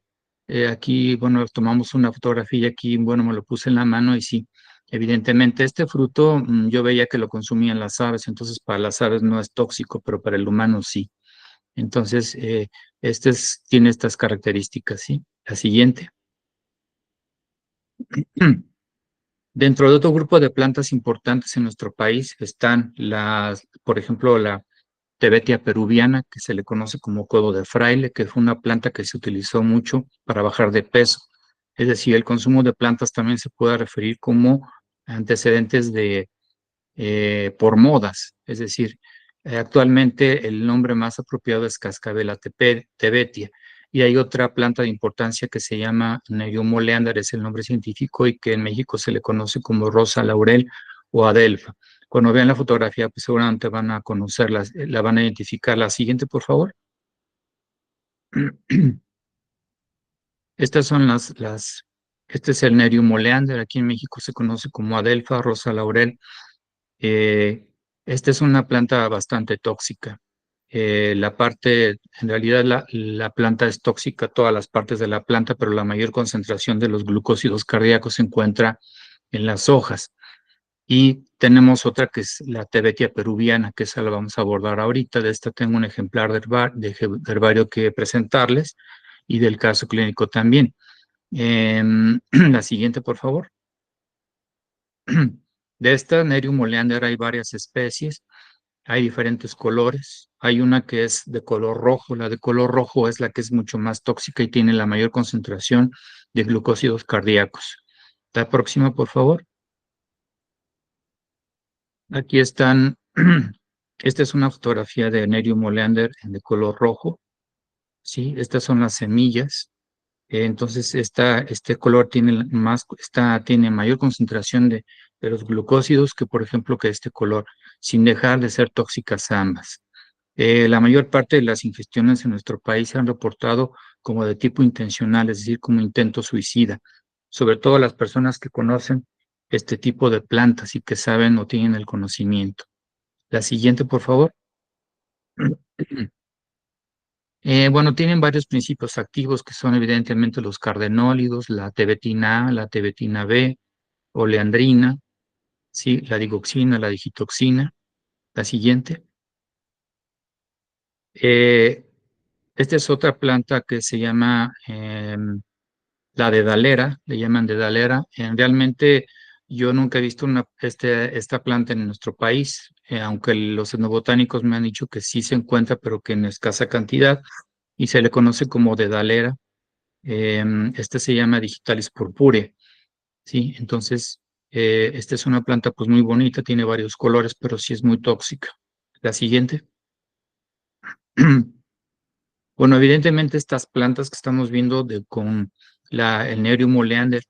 aquí, bueno, tomamos una fotografía aquí, bueno, me lo puse en la mano y sí, evidentemente este fruto yo veía que lo consumían las aves, entonces para las aves no es tóxico, pero para el humano sí. Entonces, tiene estas características, ¿sí? La siguiente. Dentro de otro grupo de plantas importantes en nuestro país están por ejemplo, la Tebetia peruviana, que se le conoce como codo de fraile, que fue una planta que se utilizó mucho para bajar de peso. Es decir, el consumo de plantas también se puede referir como antecedentes por modas. Es decir, actualmente el nombre más apropiado es Cascabela tebetia. Y hay otra planta de importancia que se llama Nereum oleander, es el nombre científico, y que en México se le conoce como rosa laurel o adelfa. Cuando vean la fotografía, pues seguramente van a conocerla, la van a identificar. La siguiente, por favor. Estas son este es el Nerium oleander, aquí en México se conoce como adelfa, rosa laurel. Eh, Esta es una planta bastante tóxica. En realidad la planta es tóxica, todas las partes de la planta, pero la mayor concentración de los glucósidos cardíacos se encuentra en las hojas. Y tenemos otra que es la Tebetia peruviana, que esa la vamos a abordar ahorita. De esta tengo un ejemplar de herbario que presentarles y del caso clínico también. La siguiente, por favor. De esta Nerium oleander hay varias especies, hay diferentes colores. Hay una que es de color rojo. La de color rojo es la que es mucho más tóxica y tiene la mayor concentración de glucósidos cardíacos. La próxima, por favor. Aquí están. Esta es una fotografía de Nerium oleander de color rojo. Sí, estas son las semillas. Entonces, este color tiene mayor concentración de los glucósidos que, por ejemplo, que este color, sin dejar de ser tóxicas ambas. La mayor parte de las ingestiones en nuestro país se han reportado como de tipo intencional, es decir, como intento suicida, sobre todo las personas que conocen este tipo de plantas y que saben o tienen el conocimiento. La siguiente, por favor. Bueno, tienen varios principios activos que son evidentemente los cardenólidos, la tebetina A, la tebetina B, oleandrina, ¿sí? La digoxina, la digitoxina. La siguiente. Eh, Esta es otra planta que se llama la dedalera, le llaman dedalera. Realmente yo nunca he visto esta planta en nuestro país. aunque los etnobotánicos me han dicho que sí se encuentra, pero que en escasa cantidad, y se le conoce como dedalera. Este se llama Digitalis purpurea, ¿sí? Entonces, esta es una planta pues muy bonita, tiene varios colores, pero sí es muy tóxica. La siguiente. Bueno, evidentemente estas plantas que estamos viendo con el Neurium oleander,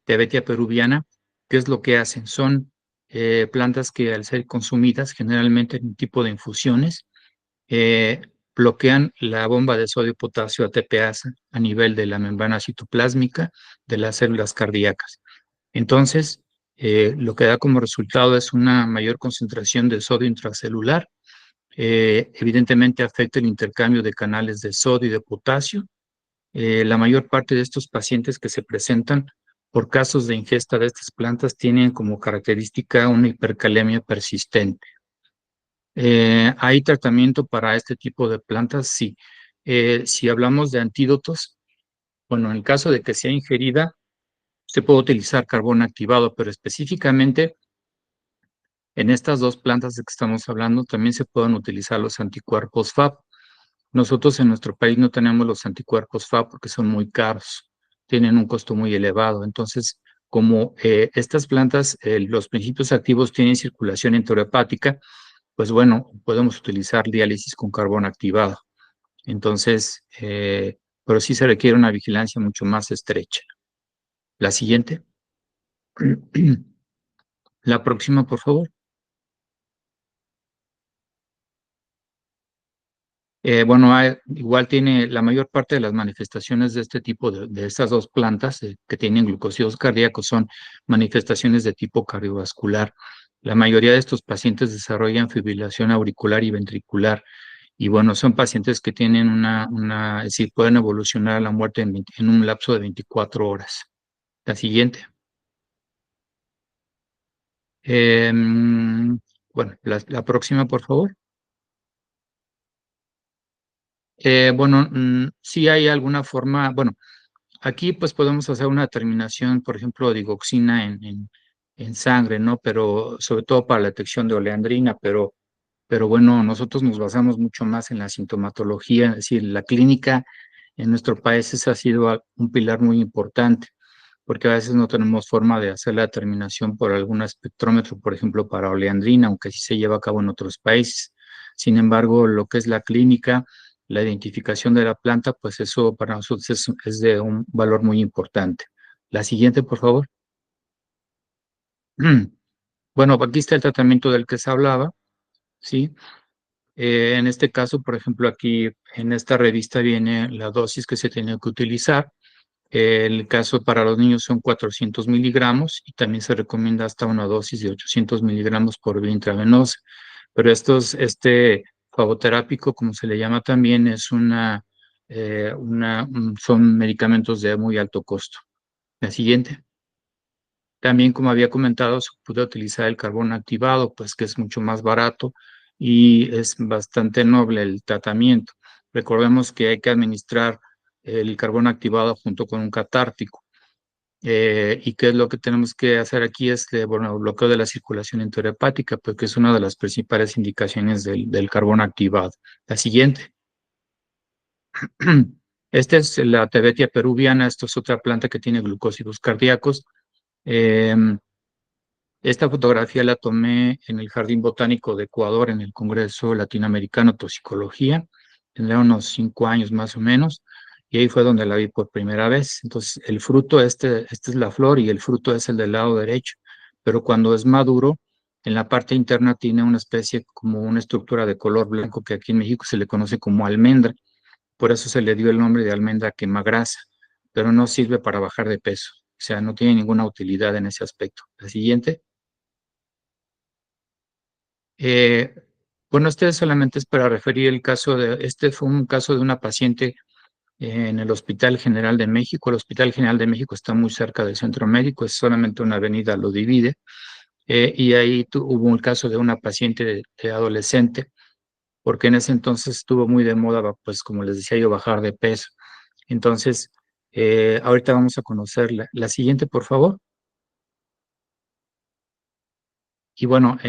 Tebetia peruviana, ¿qué es lo que hacen? Son plantas que al ser consumidas, generalmente en un tipo de infusiones, eh, bloquean la bomba de sodio-potasio ATPasa a nivel de la membrana citoplásmica de las células cardíacas. Entonces, lo que da como resultado es una mayor concentración de sodio intracelular. Evidentemente afecta el intercambio de canales de sodio y de potasio. La mayor parte de estos pacientes que se presentan por casos de ingesta de estas plantas tienen como característica una hipercalemia persistente. ¿Hay tratamiento para este tipo de plantas? Sí. Si hablamos de antídotos, bueno, en el caso de que sea ingerida, se puede utilizar carbón activado, pero específicamente en estas dos plantas de que estamos hablando también se pueden utilizar los anticuerpos FAB. Nosotros en nuestro país no tenemos los anticuerpos FAB porque son muy caros, tienen un costo muy elevado. Entonces, como estas plantas, los principios activos tienen circulación enterohepática, pues bueno, podemos utilizar diálisis con carbón activado. Entonces, pero sí se requiere una vigilancia mucho más estrecha. La siguiente. La próxima, por favor. Bueno, igual tiene la mayor parte de las manifestaciones de este tipo de estas dos plantas que tienen glucósidos cardíacos son manifestaciones de tipo cardiovascular. La mayoría de estos pacientes desarrollan fibrilación auricular y ventricular. Y bueno, son pacientes que tienen es decir, pueden evolucionar a la muerte en un lapso de 24 horas. La siguiente. Bueno, la próxima, por favor. Bueno, sí hay alguna forma, bueno, aquí pues podemos hacer una determinación, por ejemplo, digoxina en sangre, ¿no? Pero sobre todo para la detección de oleandrina, pero bueno, nosotros nos basamos mucho más en la sintomatología, es decir, la clínica en nuestro país ese ha sido un pilar muy importante, porque a veces no tenemos forma de hacer la determinación por algún espectrómetro, por ejemplo, para oleandrina, aunque sí se lleva a cabo en otros países. Sin embargo, lo que es la clínica, la identificación de la planta, pues eso para nosotros es de un valor muy importante. La siguiente, por favor. Bueno, aquí está el tratamiento del que se hablaba, ¿sí? En este caso, por ejemplo, aquí en esta revista viene la dosis que se tiene que utilizar. El caso para los niños son 400 miligramos y también se recomienda hasta una dosis de 800 miligramos por vía intravenosa. Pero este fagoterápico, como se le llama también, es son medicamentos de muy alto costo. La siguiente. También, como había comentado, se puede utilizar el carbón activado, pues que es mucho más barato y es bastante noble el tratamiento. Recordemos que hay que administrar el carbón activado junto con un catártico. ¿Y qué es lo que tenemos que hacer aquí? Es bueno, bloqueo de la circulación enterohepática, porque es una de las principales indicaciones del carbón activado. La siguiente. Esta es la Tebetia peruviana. Esto es otra planta que tiene glucósidos cardíacos. Em, Esta fotografía la tomé en el Jardín Botánico de Ecuador, en el Congreso Latinoamericano de Toxicología. Tendría unos 5 años más o menos, y ahí fue donde la vi por primera vez. Entonces, el fruto, esta es la flor y el fruto es el del lado derecho, pero cuando es maduro, en la parte interna tiene una especie como una estructura de color blanco que aquí en México se le conoce como almendra. Por eso se le dio el nombre de almendra quemagrasa, pero no sirve para bajar de peso. O sea, no tiene ninguna utilidad en ese aspecto. La siguiente. Eh, bueno, este solamente es para referir el caso este fue un caso de una paciente en el Hospital General de México. El Hospital General de México está muy cerca del centro médico, es solamente una avenida, lo divide. Y ahí hubo un caso de una paciente de adolescente, porque en ese entonces estuvo muy de moda, pues como les decía yo, bajar de peso. Entonces, ahorita vamos a conocer la siguiente, por favor. Y bueno,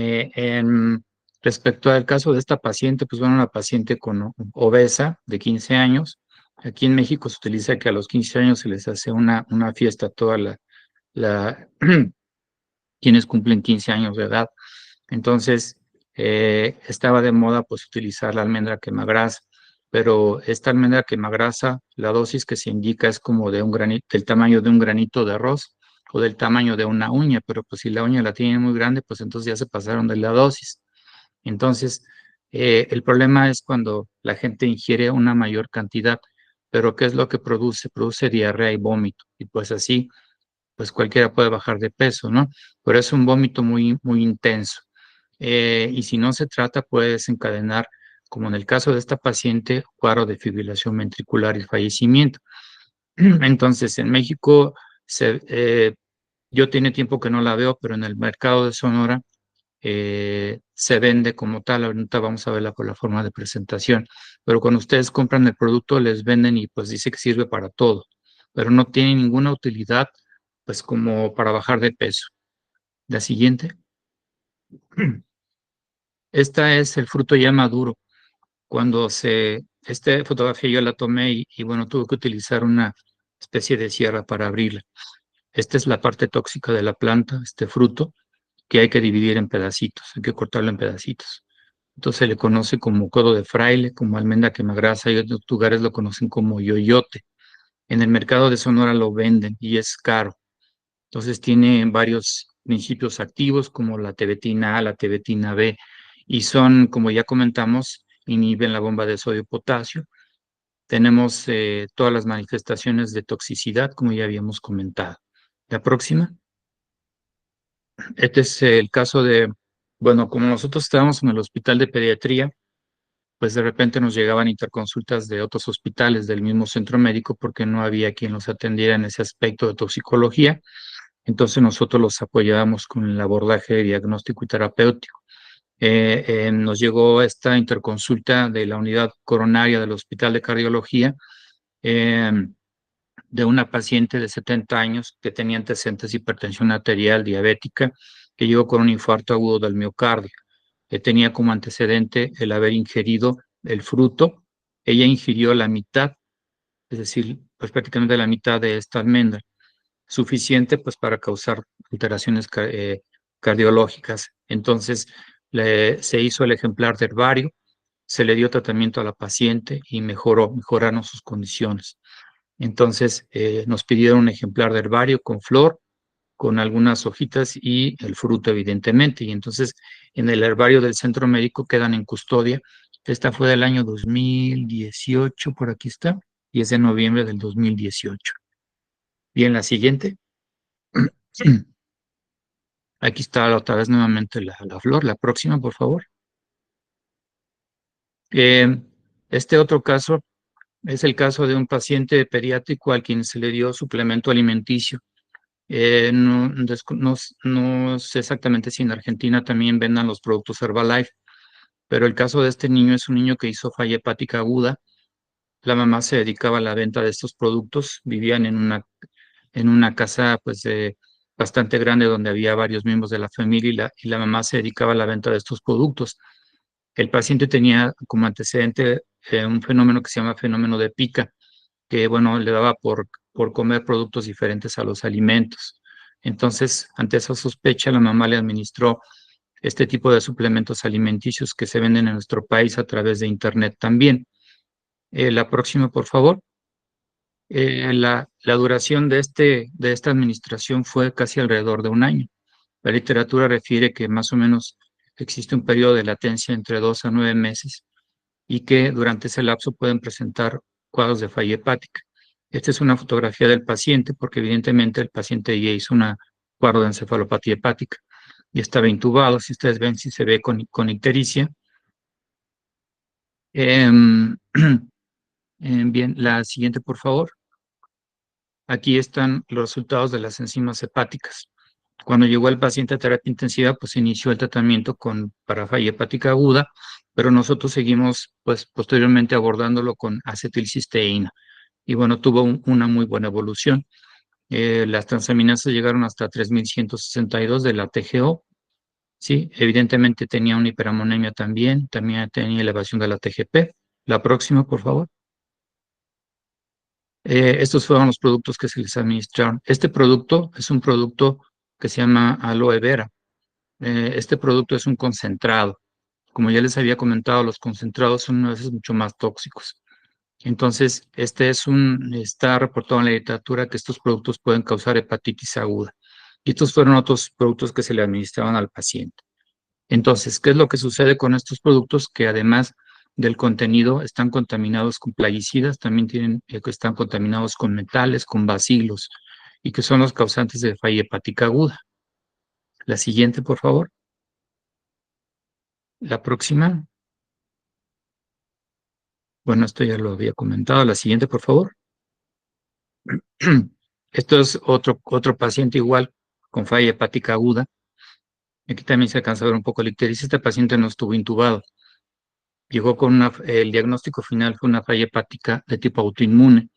Respecto al caso de esta paciente, pues bueno, una paciente con obesa de 15 años. Aquí en México se utiliza que a los 15 años se les hace una fiesta a toda la quienes cumplen 15 años de edad. Entonces, estaba de moda pues utilizar la almendra quemagrasa, pero esta almendra quemagrasa, la dosis que se indica es como de un granito, del tamaño de un granito de arroz o del tamaño de una uña, pero pues si la uña la tienen muy grande, pues entonces ya se pasaron de la dosis. Entonces, el problema es cuando la gente ingiere una mayor cantidad, pero ¿qué es lo que produce? Produce diarrea y vómito, y pues así pues cualquiera puede bajar de peso, ¿no? Pero es un vómito muy, muy intenso. Y si no se trata, puede desencadenar, como en el caso de esta paciente, cuadro de fibrilación ventricular y fallecimiento. Entonces, en México, yo tiene tiempo que no la veo, pero en el mercado de Sonora se vende como tal. Ahorita vamos a verla por la forma de presentación. Pero cuando ustedes compran el producto, les venden y pues dice que sirve para todo, pero no tiene ninguna utilidad pues como para bajar de peso. La siguiente. Esta es el fruto ya maduro. Esta fotografía yo la tomé y bueno, tuve que utilizar una especie de sierra para abrirla. Esta es la parte tóxica de la planta, este fruto, que hay que dividir en pedacitos, hay que cortarlo en pedacitos. Entonces se le conoce como codo de fraile, como almendra quemagrasa, y otros lugares lo conocen como yoyote. En el mercado de Sonora lo venden y es caro. Entonces tiene varios principios activos como la tebetina A, la tebetina B, y son, como ya comentamos, inhiben la bomba de sodio-potasio. Tenemos todas las manifestaciones de toxicidad, como ya habíamos comentado. La próxima. Este es el caso de, bueno, como nosotros estábamos en el hospital de pediatría, pues de repente nos llegaban interconsultas de otros hospitales del mismo centro médico porque no había quien los atendiera en ese aspecto de toxicología. Entonces nosotros los apoyábamos con el abordaje diagnóstico y terapéutico. Nos llegó esta interconsulta de la unidad coronaria del Hospital de Cardiología eh, de una paciente de 70 años que tenía antecedentes de hipertensión arterial diabética, que llegó con un infarto agudo del miocardio, que tenía como antecedente el haber ingerido el fruto. Ella ingirió la mitad, es decir, pues prácticamente la mitad de esta almendra, suficiente pues para causar alteraciones cardiológicas. Entonces se hizo el ejemplar de herbario, se le dio tratamiento a la paciente y mejoraron sus condiciones. Entonces nos pidieron un ejemplar de herbario con flor, con algunas hojitas y el fruto evidentemente. Y entonces en el herbario del centro médico quedan en custodia. Esta fue del año 2018, por aquí está, y es de noviembre del 2018. Bien, la siguiente. Aquí está otra vez nuevamente la flor. La próxima, por favor. Eh, este otro caso es el caso de un paciente pediátrico al quien se le dio suplemento alimenticio. No sé exactamente si en Argentina también vendan los productos Herbalife, pero el caso de este niño es un niño que hizo falla hepática aguda. La mamá se dedicaba a la venta de estos productos, vivían en una casa pues bastante grande donde había varios miembros de la familia y la mamá se dedicaba a la venta de estos productos. El paciente tenía como antecedente un fenómeno que se llama fenómeno de pica, que bueno, le daba por comer productos diferentes a los alimentos. Entonces, ante esa sospecha, la mamá le administró este tipo de suplementos alimenticios que se venden en nuestro país a través de Internet también. La próxima, por favor. La duración de esta administración fue casi alrededor de un año. La literatura refiere que más o menos existe un periodo de latencia entre 2 a 9 meses y que durante ese lapso pueden presentar cuadros de falla hepática. Esta es una fotografía del paciente porque evidentemente el paciente ya hizo un cuadro de encefalopatía hepática y estaba intubado. Si ustedes ven, si se ve con ictericia. Bien, la siguiente, por favor. Aquí están los resultados de las enzimas hepáticas. Cuando llegó el paciente a terapia intensiva, pues se inició el tratamiento para falla hepática aguda, pero nosotros seguimos, pues posteriormente abordándolo con acetilcisteína. Y bueno, tuvo una muy buena evolución. Las transaminasas llegaron hasta 3162 de la TGO, Sí, evidentemente tenía una hiperamonemia también tenía elevación de la TGP. La próxima, por favor. Estos fueron los productos que se les administraron. Este producto es un producto que se llama aloe vera. Este producto es un concentrado. Como ya les había comentado, los concentrados son a veces mucho más tóxicos. Entonces, está reportado en la literatura que estos productos pueden causar hepatitis aguda. Y estos fueron otros productos que se le administraban al paciente. Entonces, ¿qué es lo que sucede con estos productos? Que además del contenido están contaminados con plaguicidas, también que están contaminados con metales, con bacilos, y que son los causantes de falla hepática aguda. La siguiente, por favor. La próxima. Bueno, esto ya lo había comentado. La siguiente, por favor. Esto es otro paciente igual con falla hepática aguda. Aquí también se alcanza a ver un poco de ictericia. Este paciente no estuvo intubado. Llegó el diagnóstico final fue una falla hepática de tipo autoinmune.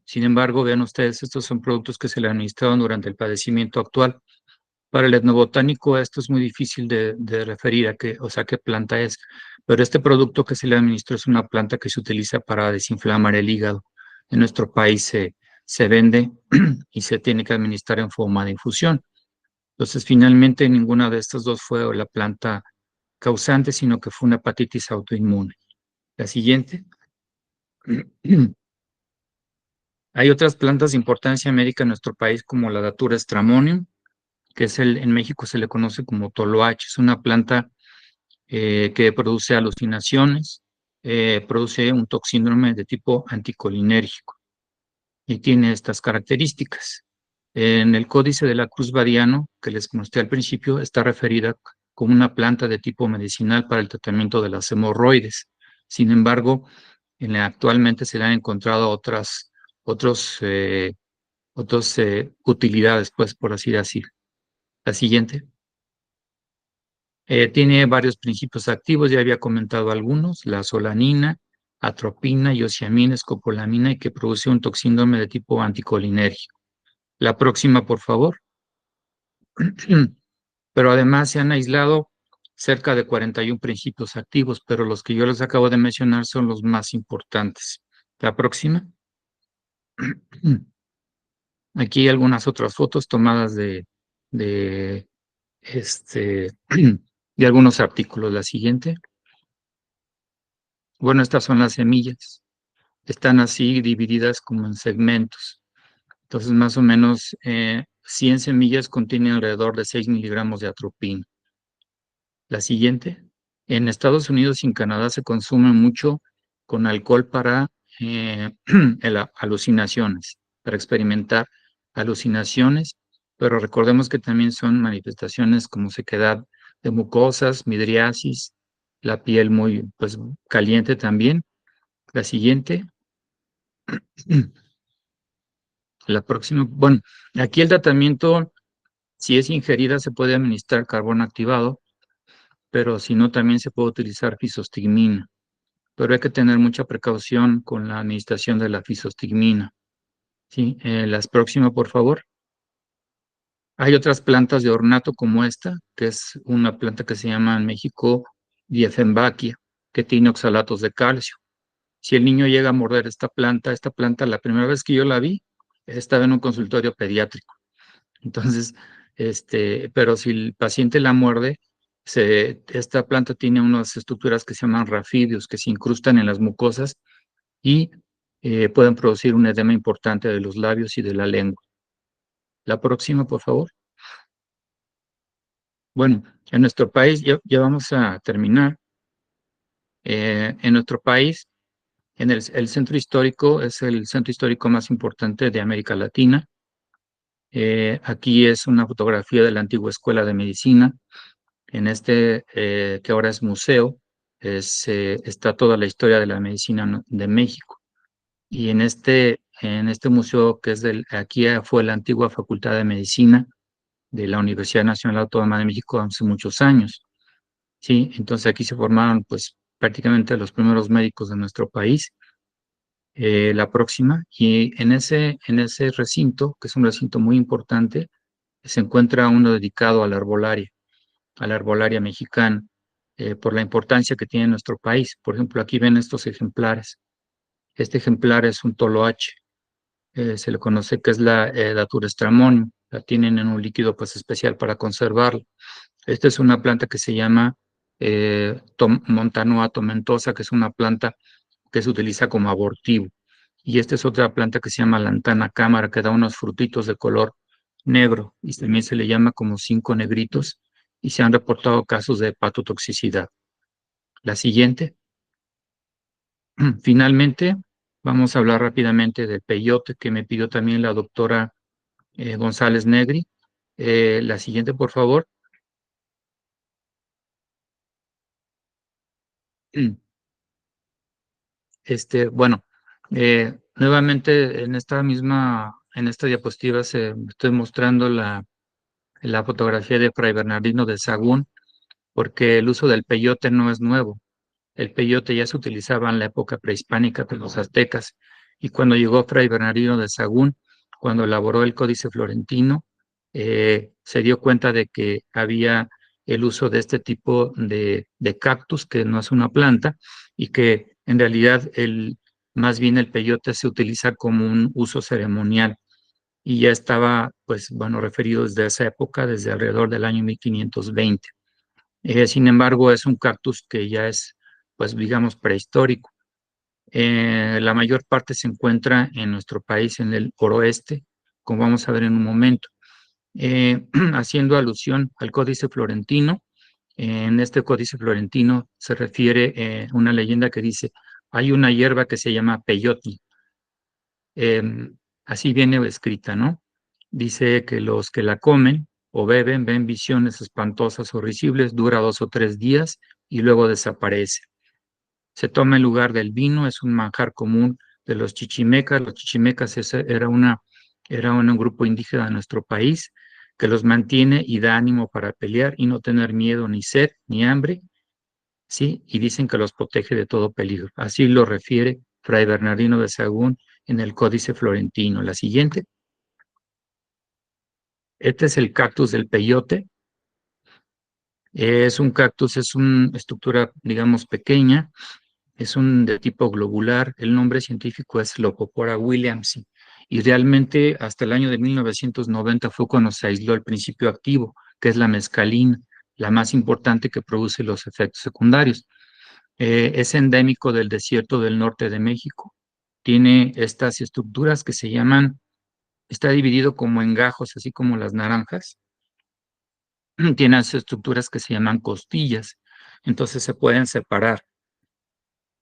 Sin embargo, vean ustedes, estos son productos que se le administraron durante el padecimiento actual. Para el etnobotánico esto es muy difícil de referir qué planta es, pero este producto que se le administró es una planta que se utiliza para desinflamar el hígado. En nuestro país se vende y se tiene que administrar en forma de infusión. Entonces, finalmente, ninguna de estas dos fue la planta causante, sino que fue una hepatitis autoinmune. La siguiente. Hay otras plantas de importancia médica en nuestro país, como la Datura stramonium, que en México se le conoce como toloache. Es una planta que produce alucinaciones, produce un toxíndrome de tipo anticolinérgico y tiene estas características. En el Códice de la Cruz Badiano, que les mostré al principio, está referida como una planta de tipo medicinal para el tratamiento de las hemorroides. Sin embargo, actualmente se le han encontrado otros, utilidades, pues, por así decir. La siguiente. Tiene varios principios activos, ya había comentado algunos, la solanina, atropina, iosiamina, escopolamina, y que produce un toxíndrome de tipo anticolinérgico. La próxima, por favor. Pero además se han aislado cerca de 41 principios activos, pero los que yo les acabo de mencionar son los más importantes. La próxima. Aquí hay algunas otras fotos tomadas de, este, de algunos artículos. La siguiente. Bueno, estas son las semillas. Están así divididas como en segmentos. Entonces, más o menos 100 semillas contienen alrededor de 6 miligramos de atropina. La siguiente. En Estados Unidos y en Canadá se consume mucho con alcohol para alucinaciones, para experimentar alucinaciones, pero recordemos que también son manifestaciones como sequedad de mucosas, midriasis, la piel muy pues, caliente también. La siguiente. La próxima, bueno, aquí el tratamiento, si es ingerida, se puede administrar carbón activado, pero si no, también se puede utilizar fisostigmina. Pero hay que tener mucha precaución con la administración de la fisostigmina. ¿Sí? Las próximas, por favor. Hay otras plantas de ornato como esta, que es una planta que se llama en México Dieffenbachia, que tiene oxalatos de calcio. Si el niño llega a morder esta planta, la primera vez que yo la vi, estaba en un consultorio pediátrico. Entonces, pero si el paciente la muerde, esta planta tiene unas estructuras que se llaman rafidios, que se incrustan en las mucosas y pueden producir un edema importante de los labios y de la lengua. La próxima, por favor. Bueno, en nuestro país, ya vamos a terminar. En nuestro país, el centro histórico es el centro histórico más importante de América Latina. Aquí es una fotografía de la antigua Escuela de Medicina. En que ahora es museo, está toda la historia de la medicina de México. Y en este museo, que aquí fue la antigua Facultad de Medicina de la Universidad Nacional Autónoma de México hace muchos años. Sí, entonces aquí se formaron pues prácticamente los primeros médicos de nuestro país. La próxima, y en ese recinto, que es un recinto muy importante, se encuentra uno dedicado a la herbolaria. a la herbolaria mexicana por la importancia que tiene en nuestro país. Por ejemplo, aquí ven estos ejemplares. Este ejemplar es un toloache. Se le conoce que es la Datura stramonium. La tienen en un líquido pues especial para conservarlo. Esta es una planta que se llama Montanoa tomentosa, que es una planta que se utiliza como abortivo. Y esta es otra planta que se llama lantana cámara, que da unos frutitos de color negro y también se le llama como cinco negritos y se han reportado casos de hepatotoxicidad. La siguiente. Finalmente, vamos a hablar rápidamente del peyote que me pidió también la doctora González Negri. La siguiente, por favor. Bueno, nuevamente en esta diapositiva estoy mostrando la fotografía de Fray Bernardino de Sahagún, porque el uso del peyote no es nuevo. El peyote ya se utilizaba en la época prehispánica de los aztecas, y cuando llegó Fray Bernardino de Sahagún, cuando elaboró el Códice Florentino, se dio cuenta de que había el uso de este tipo de cactus, que no es una planta, y que en realidad más bien el peyote se utiliza como un uso ceremonial, y ya estaba, pues, bueno, referido desde esa época, desde alrededor del año 1520. Sin embargo, es un cactus que ya es, pues, digamos, prehistórico. La mayor parte se encuentra en nuestro país, en el oroeste, como vamos a ver en un momento. Haciendo alusión al Códice Florentino, en este Códice Florentino se refiere una leyenda que dice, hay una hierba que se llama peyote. Así viene escrita, ¿no? Dice que los que la comen o beben ven visiones espantosas o risibles, dura 2 o 3 días y luego desaparece. Se toma en lugar del vino, es un manjar común de los chichimecas. Los chichimecas era un grupo indígena de nuestro país que los mantiene y da ánimo para pelear y no tener miedo ni sed ni hambre, ¿sí? Y dicen que los protege de todo peligro. Así lo refiere Fray Bernardino de Sahagún en el Códice Florentino. La siguiente. Este es el cactus del peyote. Es un cactus, es una estructura, digamos, pequeña, es un de tipo globular. El nombre científico es Leucophora williamsi. Y realmente hasta el año de 1990 fue cuando se aisló el principio activo, que es la mescalina, la más importante que produce los efectos secundarios. Es endémico del desierto del norte de México. Tiene estas estructuras que se llaman, está dividido como en gajos, así como las naranjas. Tiene las estructuras que se llaman costillas, entonces se pueden separar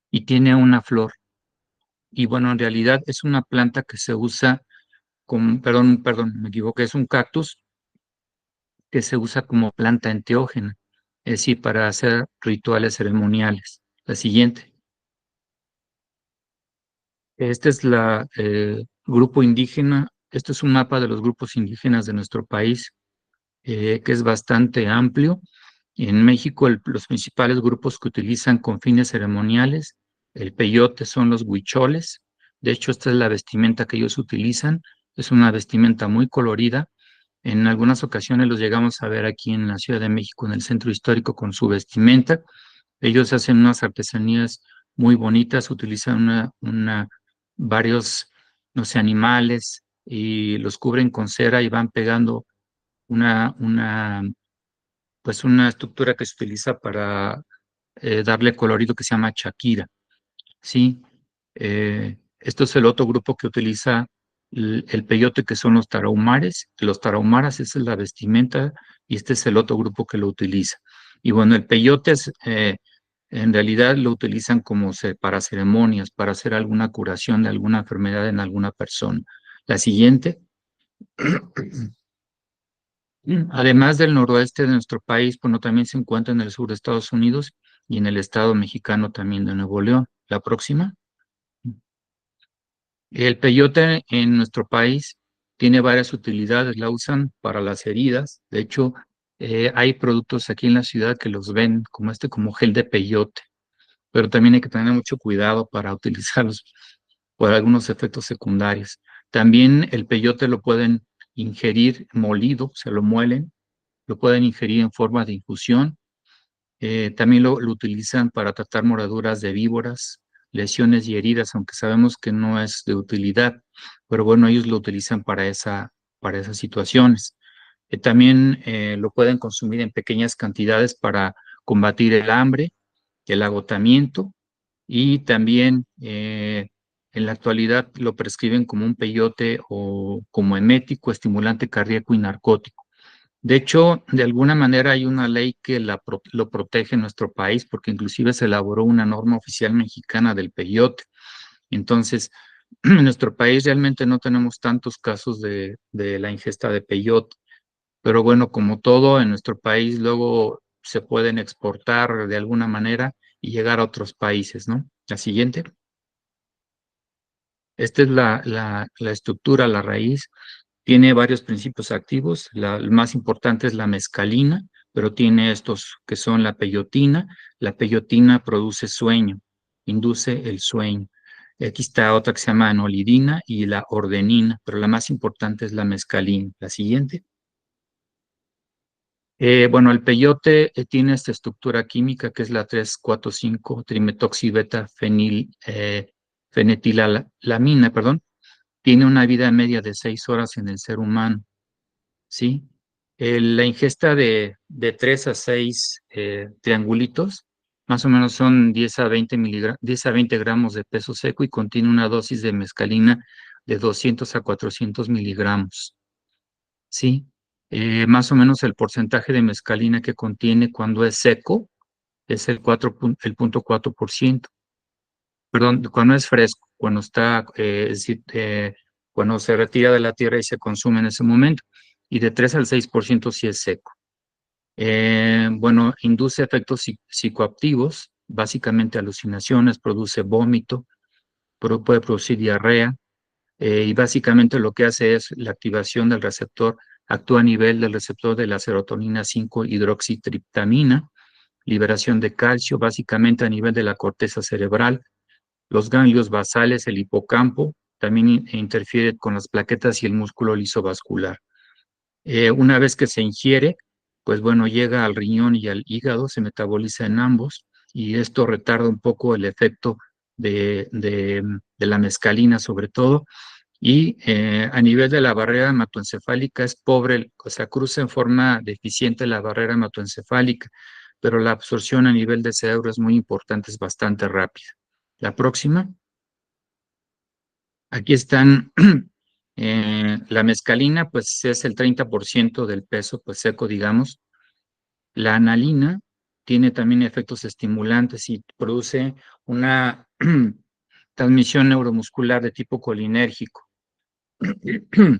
y tiene una flor. Y bueno, en realidad es una planta que se usa como, perdón, me equivoqué, es un cactus que se usa como planta enteógena, es decir, para hacer rituales ceremoniales. La siguiente. Este es la grupo indígena. Este es un mapa de los grupos indígenas de nuestro país, que es bastante amplio. En México, los principales grupos que utilizan con fines ceremoniales, el peyote, son los huicholes. De hecho, esta es la vestimenta que ellos utilizan. Es una vestimenta muy colorida. En algunas ocasiones los llegamos a ver aquí en la Ciudad de México, en el centro histórico, con su vestimenta. Ellos hacen unas artesanías muy bonitas, utilizan varios, no sé, animales y los cubren con cera y van pegando una, una, pues una estructura que se utiliza para darle colorido, que se llama Shakira, ¿sí? Esto es el otro grupo que utiliza el peyote, que son los tarahumares. Los tarahumaras, esa es la vestimenta, y este es el otro grupo que lo utiliza. Y bueno, el peyote en realidad lo utilizan como para ceremonias, para hacer alguna curación de alguna enfermedad en alguna persona. La siguiente. Además del noroeste de nuestro país, bueno, también se encuentra en el sur de Estados Unidos y en el estado mexicano también de Nuevo León. La próxima. El peyote en nuestro país tiene varias utilidades. La usan para las heridas. De hecho, hay productos aquí en la ciudad que los ven como gel de peyote, pero también hay que tener mucho cuidado para utilizarlos por algunos efectos secundarios. También el peyote lo pueden ingerir molido, se lo muelen lo pueden ingerir en forma de infusión. También lo utilizan para tratar mordeduras de víboras, lesiones y heridas, aunque sabemos que no es de utilidad, pero bueno, ellos lo utilizan para esas situaciones. También lo pueden consumir en pequeñas cantidades para combatir el hambre, el agotamiento y también en la actualidad lo prescriben como un peyote o como emético, estimulante cardíaco y narcótico. De hecho, de alguna manera hay una ley que lo protege en nuestro país, porque inclusive se elaboró una norma oficial mexicana del peyote. Entonces, en nuestro país realmente no tenemos tantos casos de la ingesta de peyote, pero bueno, como todo en nuestro país, luego se pueden exportar de alguna manera y llegar a otros países, ¿no? La siguiente. Esta es la estructura, la raíz. Tiene varios principios activos. El más importante es la mescalina, pero tiene estos que son la peyotina. La peyotina produce sueño, induce el sueño. Aquí está otra que se llama anolidina y la ordenina, pero la más importante es la mescalina. La siguiente. Bueno, el peyote tiene esta estructura química que es la 3,4,5 trimetoxibeta fenetilamina, perdón. Tiene una vida media de 6 horas en el ser humano, ¿sí? La ingesta de 3 a 6 triangulitos, más o menos son 10 a 10 a 20 gramos de peso seco y contiene una dosis de mescalina de 200 a 400 miligramos, ¿sí? Más o menos el porcentaje de mescalina que contiene cuando es seco es el 0,4%. Perdón, cuando es fresco, cuando está, es decir, cuando se retira de la tierra y se consume en ese momento, y de 3 al 6% si es seco. Bueno, induce efectos psicoactivos, básicamente alucinaciones, produce vómito, puede producir diarrea, y básicamente lo que hace es la activación del receptor, actúa a nivel del receptor de la serotonina 5-hidroxitriptamina, liberación de calcio, básicamente a nivel de la corteza cerebral, los ganglios basales, el hipocampo, también interfiere con las plaquetas y el músculo lisovascular. Una vez que se ingiere, pues bueno, llega al riñón y al hígado, se metaboliza en ambos y esto retarda un poco el efecto de la mescalina sobre todo. Y a nivel de la barrera hematoencefálica es pobre, o sea, cruza en forma deficiente la barrera hematoencefálica, pero la absorción a nivel de cerebro es muy importante, es bastante rápida. La próxima. Aquí están, la mescalina, pues es el 30% del peso, pues seco, digamos. La analina tiene también efectos estimulantes y produce una transmisión neuromuscular de tipo colinérgico.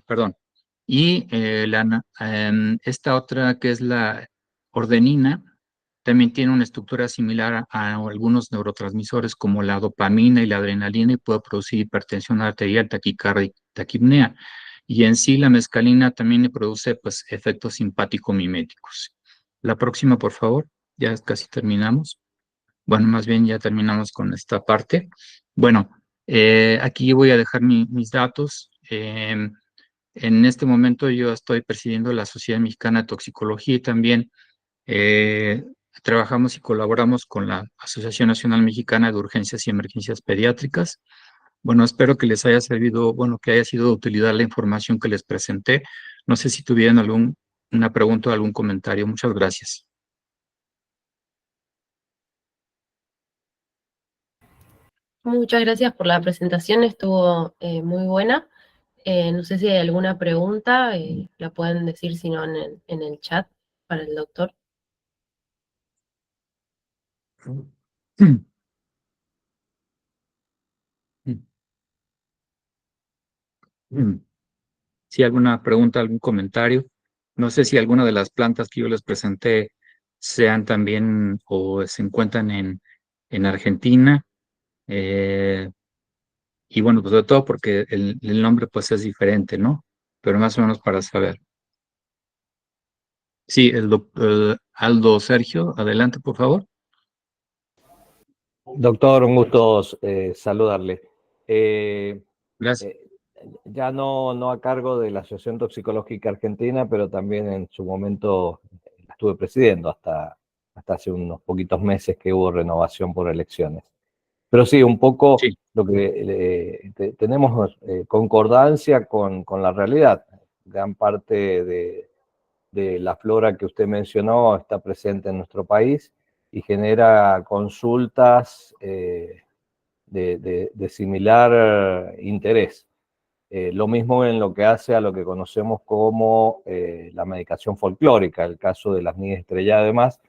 Perdón. Y esta otra que es la ordenina, también tiene una estructura similar a algunos neurotransmisores como la dopamina y la adrenalina y puede producir hipertensión arterial, taquicardia, taquipnea. Y en sí la mescalina también le produce pues, efectos simpático-miméticos. La próxima, por favor. Ya casi terminamos. Bueno, más bien ya terminamos con esta parte. Bueno, aquí voy a dejar mis datos. En este momento yo estoy presidiendo la Sociedad Mexicana de Toxicología y también eh, trabajamos y colaboramos con la Asociación Nacional Mexicana de Urgencias y Emergencias Pediátricas. Bueno, espero que les haya servido, bueno, que haya sido de utilidad la información que les presenté. No sé si tuvieran una pregunta o algún comentario. Muchas gracias. Muchas gracias por la presentación, estuvo muy buena. No sé si hay alguna pregunta, la pueden decir si no en el chat para el doctor. Si alguna pregunta, algún comentario. No sé si alguna de las plantas que yo les presenté sean también o se encuentran en Argentina. Eh, y bueno, pues sobre todo porque el nombre pues es diferente, ¿no? Pero más o menos para saber. Sí, el Aldo Sergio, adelante, por favor. Doctor, un gusto saludarle. Gracias. Eh, ya no a cargo de la Asociación Toxicológica Argentina, pero también en su momento estuve presidiendo hasta hace unos poquitos meses que hubo renovación por elecciones. Pero sí, un poco Sí, lo que tenemos concordancia con la realidad. Gran parte de la flora que usted mencionó está presente en nuestro país y genera consultas de similar interés. Lo mismo en lo que hace a lo que conocemos como la medicación folclórica, el caso de las niñas estrelladas y demás,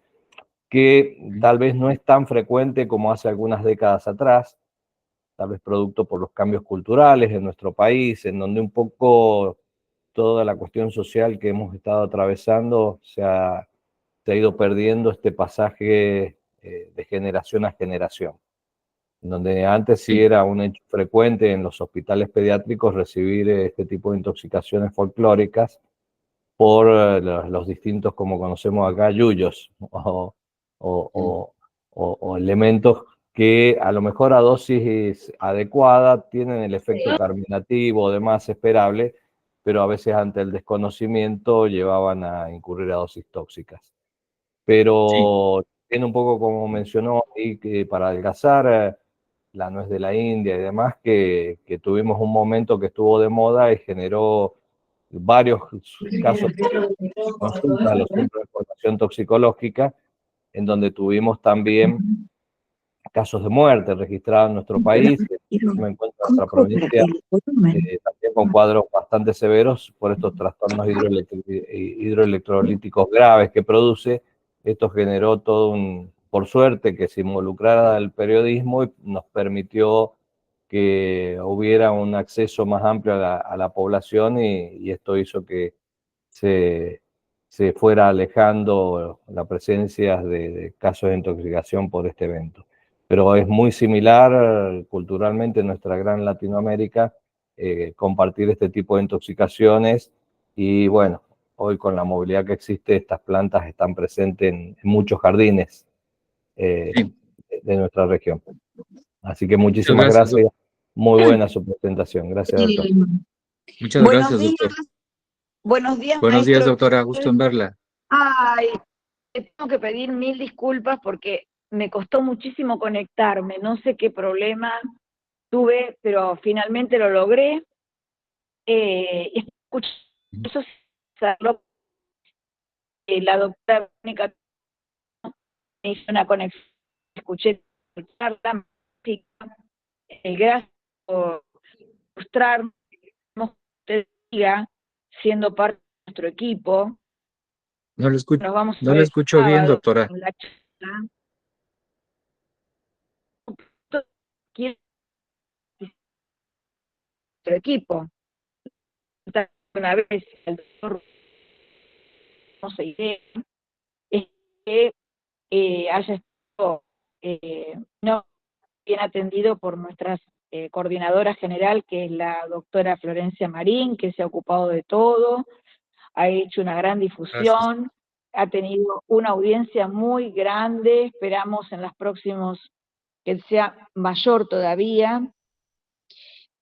que tal vez no es tan frecuente como hace algunas décadas atrás, tal vez producto por los cambios culturales en nuestro país, en donde un poco toda la cuestión social que hemos estado atravesando se ha ido perdiendo este pasaje de generación a generación, donde antes sí sí, era un hecho frecuente en los hospitales pediátricos recibir este tipo de intoxicaciones folclóricas por los distintos, como conocemos acá, yuyos o elementos que a lo mejor a dosis adecuada tienen el efecto carminativo o demás esperable, pero a veces ante el desconocimiento llevaban a incurrir a dosis tóxicas. sí, Pero tiene un poco como mencionó ahí, que para adelgazar la nuez de la India y demás, que tuvimos un momento que estuvo de moda y generó varios casos de consulta a los centros de exploración toxicológica, en donde tuvimos también casos de muerte registrados en nuestro país. Yo me encuentro en nuestra provincia también con cuadros bastante severos por estos trastornos hidroelectrolíticos graves que produce. Esto generó todo por suerte, que se involucrara el periodismo y nos permitió que hubiera un acceso más amplio a la población y esto hizo que se, se fuera alejando la presencia de casos de intoxicación por este evento. Pero es muy similar culturalmente en nuestra gran Latinoamérica compartir este tipo de intoxicaciones y bueno, hoy con la movilidad que existe, estas plantas están presentes en muchos jardines sí. de nuestra región. Así que Muchas muchísimas gracias, gracias. Muy buena su presentación. Gracias, doctor. Eh, muchas buenos gracias, días, doctor. buenos días, Buenos días, maestro. doctora. Gusto en verla. Ay, te tengo que pedir mil disculpas porque me costó muchísimo conectarme. No sé qué problema tuve, pero finalmente lo logré. Escuché eso, la doctora Mónica me hizo una conexión, escuché tu charla, gracias por mostrarnos que usted siga siendo parte de nuestro equipo. No lo escucho, Nos vamos a no lo ver el escucho bien, sábado doctora. en la charla. Quiero nuestro equipo. Una vez el doctor no se idea es que haya estado no bien atendido por nuestra coordinadora general, que es la doctora Florencia Marín, que se ha ocupado de todo, ha hecho una gran Gracias. difusión, ha tenido una audiencia muy grande, esperamos en los próximos que sea mayor todavía.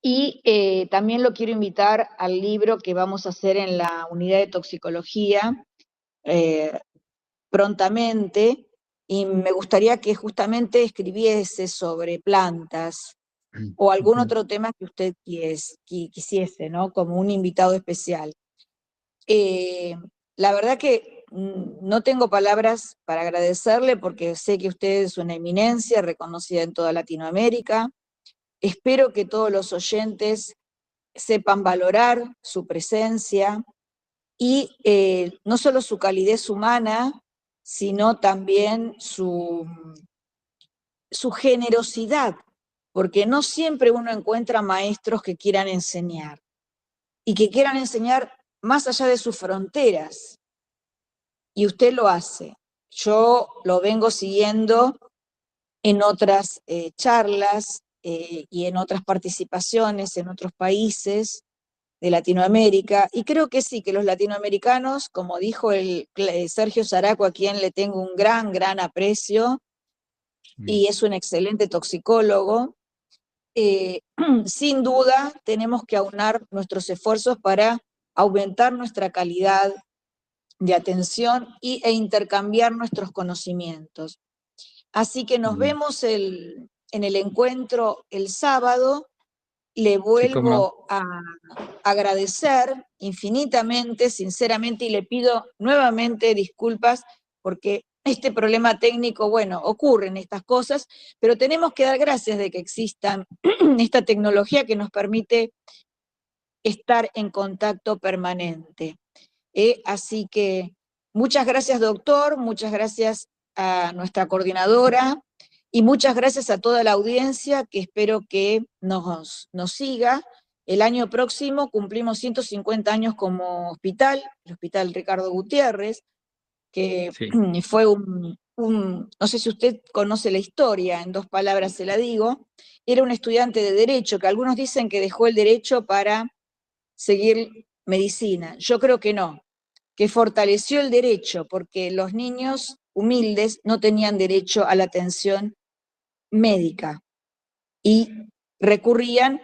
Y también lo quiero invitar al libro que vamos a hacer en la unidad de toxicología prontamente, y me gustaría que justamente escribiese sobre plantas o algún otro tema que usted quisiese, ¿no? Como un invitado especial. La verdad que no tengo palabras para agradecerle porque sé que usted es una eminencia reconocida en toda Latinoamérica. Espero que todos los oyentes sepan valorar su presencia y no solo su calidez humana, sino también su generosidad, porque no siempre uno encuentra maestros que quieran enseñar y que quieran enseñar más allá de sus fronteras, y usted lo hace. Yo lo vengo siguiendo en otras charlas y en otras participaciones en otros países de Latinoamérica, y creo que sí, que los latinoamericanos, como dijo Sergio Zaraco, a quien le tengo un gran aprecio, y es un excelente toxicólogo, sin duda tenemos que aunar nuestros esfuerzos para aumentar nuestra calidad de atención e intercambiar nuestros conocimientos. Así que nos vemos en el encuentro el sábado. Le vuelvo a agradecer infinitamente, sinceramente, y le pido nuevamente disculpas porque este problema técnico, bueno, ocurren estas cosas, pero tenemos que dar gracias de que exista esta tecnología que nos permite estar en contacto permanente. Así que muchas gracias, doctor, muchas gracias a nuestra coordinadora y muchas gracias a toda la audiencia que espero que nos siga. El año próximo cumplimos 150 años como hospital, el Hospital Ricardo Gutiérrez, que Sí. fue no sé si usted conoce la historia, en 2 palabras se la digo, era un estudiante de Derecho, que algunos dicen que dejó el Derecho para seguir medicina. Yo creo que no, que fortaleció el derecho, porque los niños humildes no tenían derecho a la atención médica y recurrían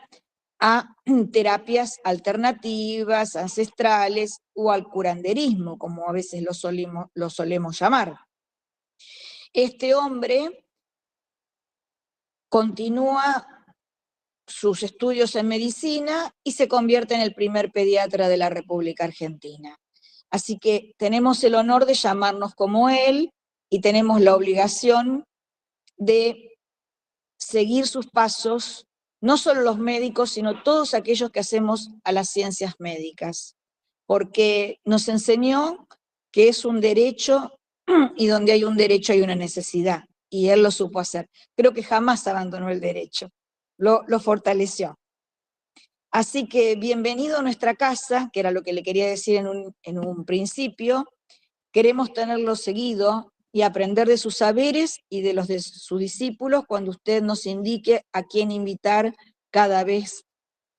a terapias alternativas, ancestrales o al curanderismo, como a veces lo solemos llamar. Este hombre continúa sus estudios en medicina y se convierte en el primer pediatra de la República Argentina. Así que tenemos el honor de llamarnos como él y tenemos la obligación de seguir sus pasos, no solo los médicos, sino todos aquellos que hacemos a las ciencias médicas, porque nos enseñó que es un derecho y donde hay un derecho hay una necesidad, y él lo supo hacer. Creo que jamás abandonó el derecho, lo fortaleció. Así que bienvenido a nuestra casa, que era lo que le quería decir en un principio. Queremos tenerlo seguido y aprender de sus saberes y de los de sus discípulos cuando usted nos indique a quién invitar cada vez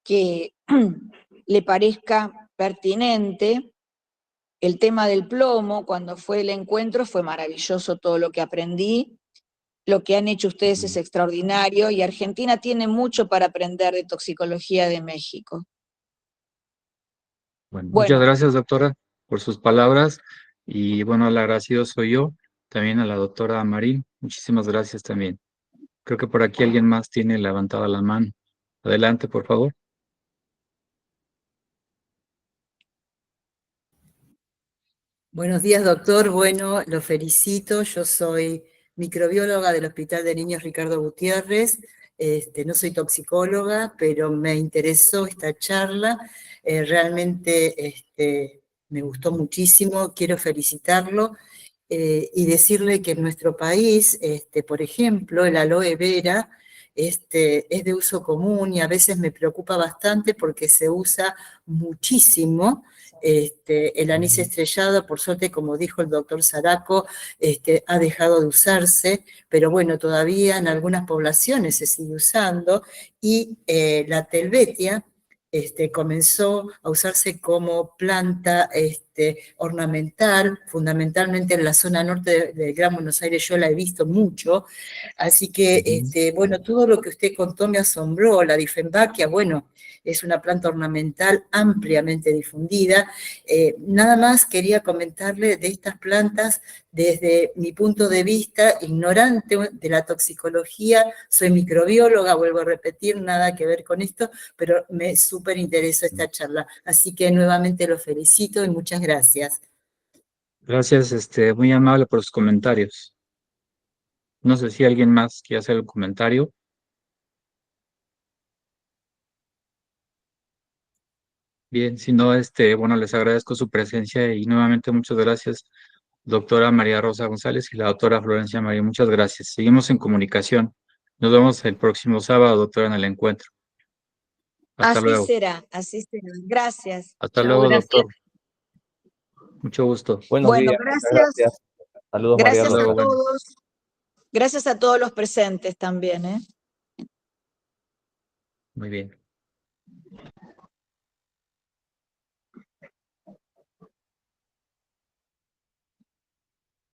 que le parezca pertinente. El tema del plomo, cuando fue el encuentro, fue maravilloso todo lo que aprendí. Lo que han hecho ustedes es extraordinario y Argentina tiene mucho para aprender de toxicología de México. Bueno, muchas gracias, doctora, por sus palabras. Y bueno, el agradecido soy yo, también a la doctora Marín. Muchísimas gracias también. Creo que por aquí alguien más tiene levantada la mano. Adelante, por favor. Buenos días, doctor. Bueno, lo felicito. Yo soy microbióloga del Hospital de Niños Ricardo Gutiérrez. No soy toxicóloga, pero me interesó esta charla. Realmente me gustó muchísimo. Quiero felicitarlo y decirle que en nuestro país, por ejemplo, el aloe vera es de uso común y a veces me preocupa bastante porque se usa muchísimo. El anís estrellado, por suerte, como dijo el doctor Zaraco, ha dejado de usarse, pero bueno, todavía en algunas poblaciones se sigue usando, y la telvetia comenzó a usarse como planta ornamental, fundamentalmente en la zona norte del Gran Buenos Aires. Yo la he visto mucho, así que, bueno, todo lo que usted contó me asombró. La Dieffenbachia, bueno, es una planta ornamental ampliamente difundida. Nada más quería comentarle de estas plantas desde mi punto de vista ignorante de la toxicología. Soy microbióloga, vuelvo a repetir, nada que ver con esto, pero me súper interesó esta charla. Así que nuevamente lo felicito y muchas gracias. Gracias, muy amable por sus comentarios. No sé si alguien más quiere hacer el comentario. Bien, si no, bueno, les agradezco su presencia y nuevamente muchas gracias, doctora María Rosa González y la doctora Florencia María. Muchas gracias. Seguimos en comunicación. Nos vemos el próximo sábado, doctora, en el encuentro. Hasta luego. Así será. Gracias. Hasta luego, gracias. doctor. Mucho gusto. Buenos días, gracias. Saludos, Gracias María Rosa. a todos. Gracias a todos los presentes también, ¿eh? Muy bien.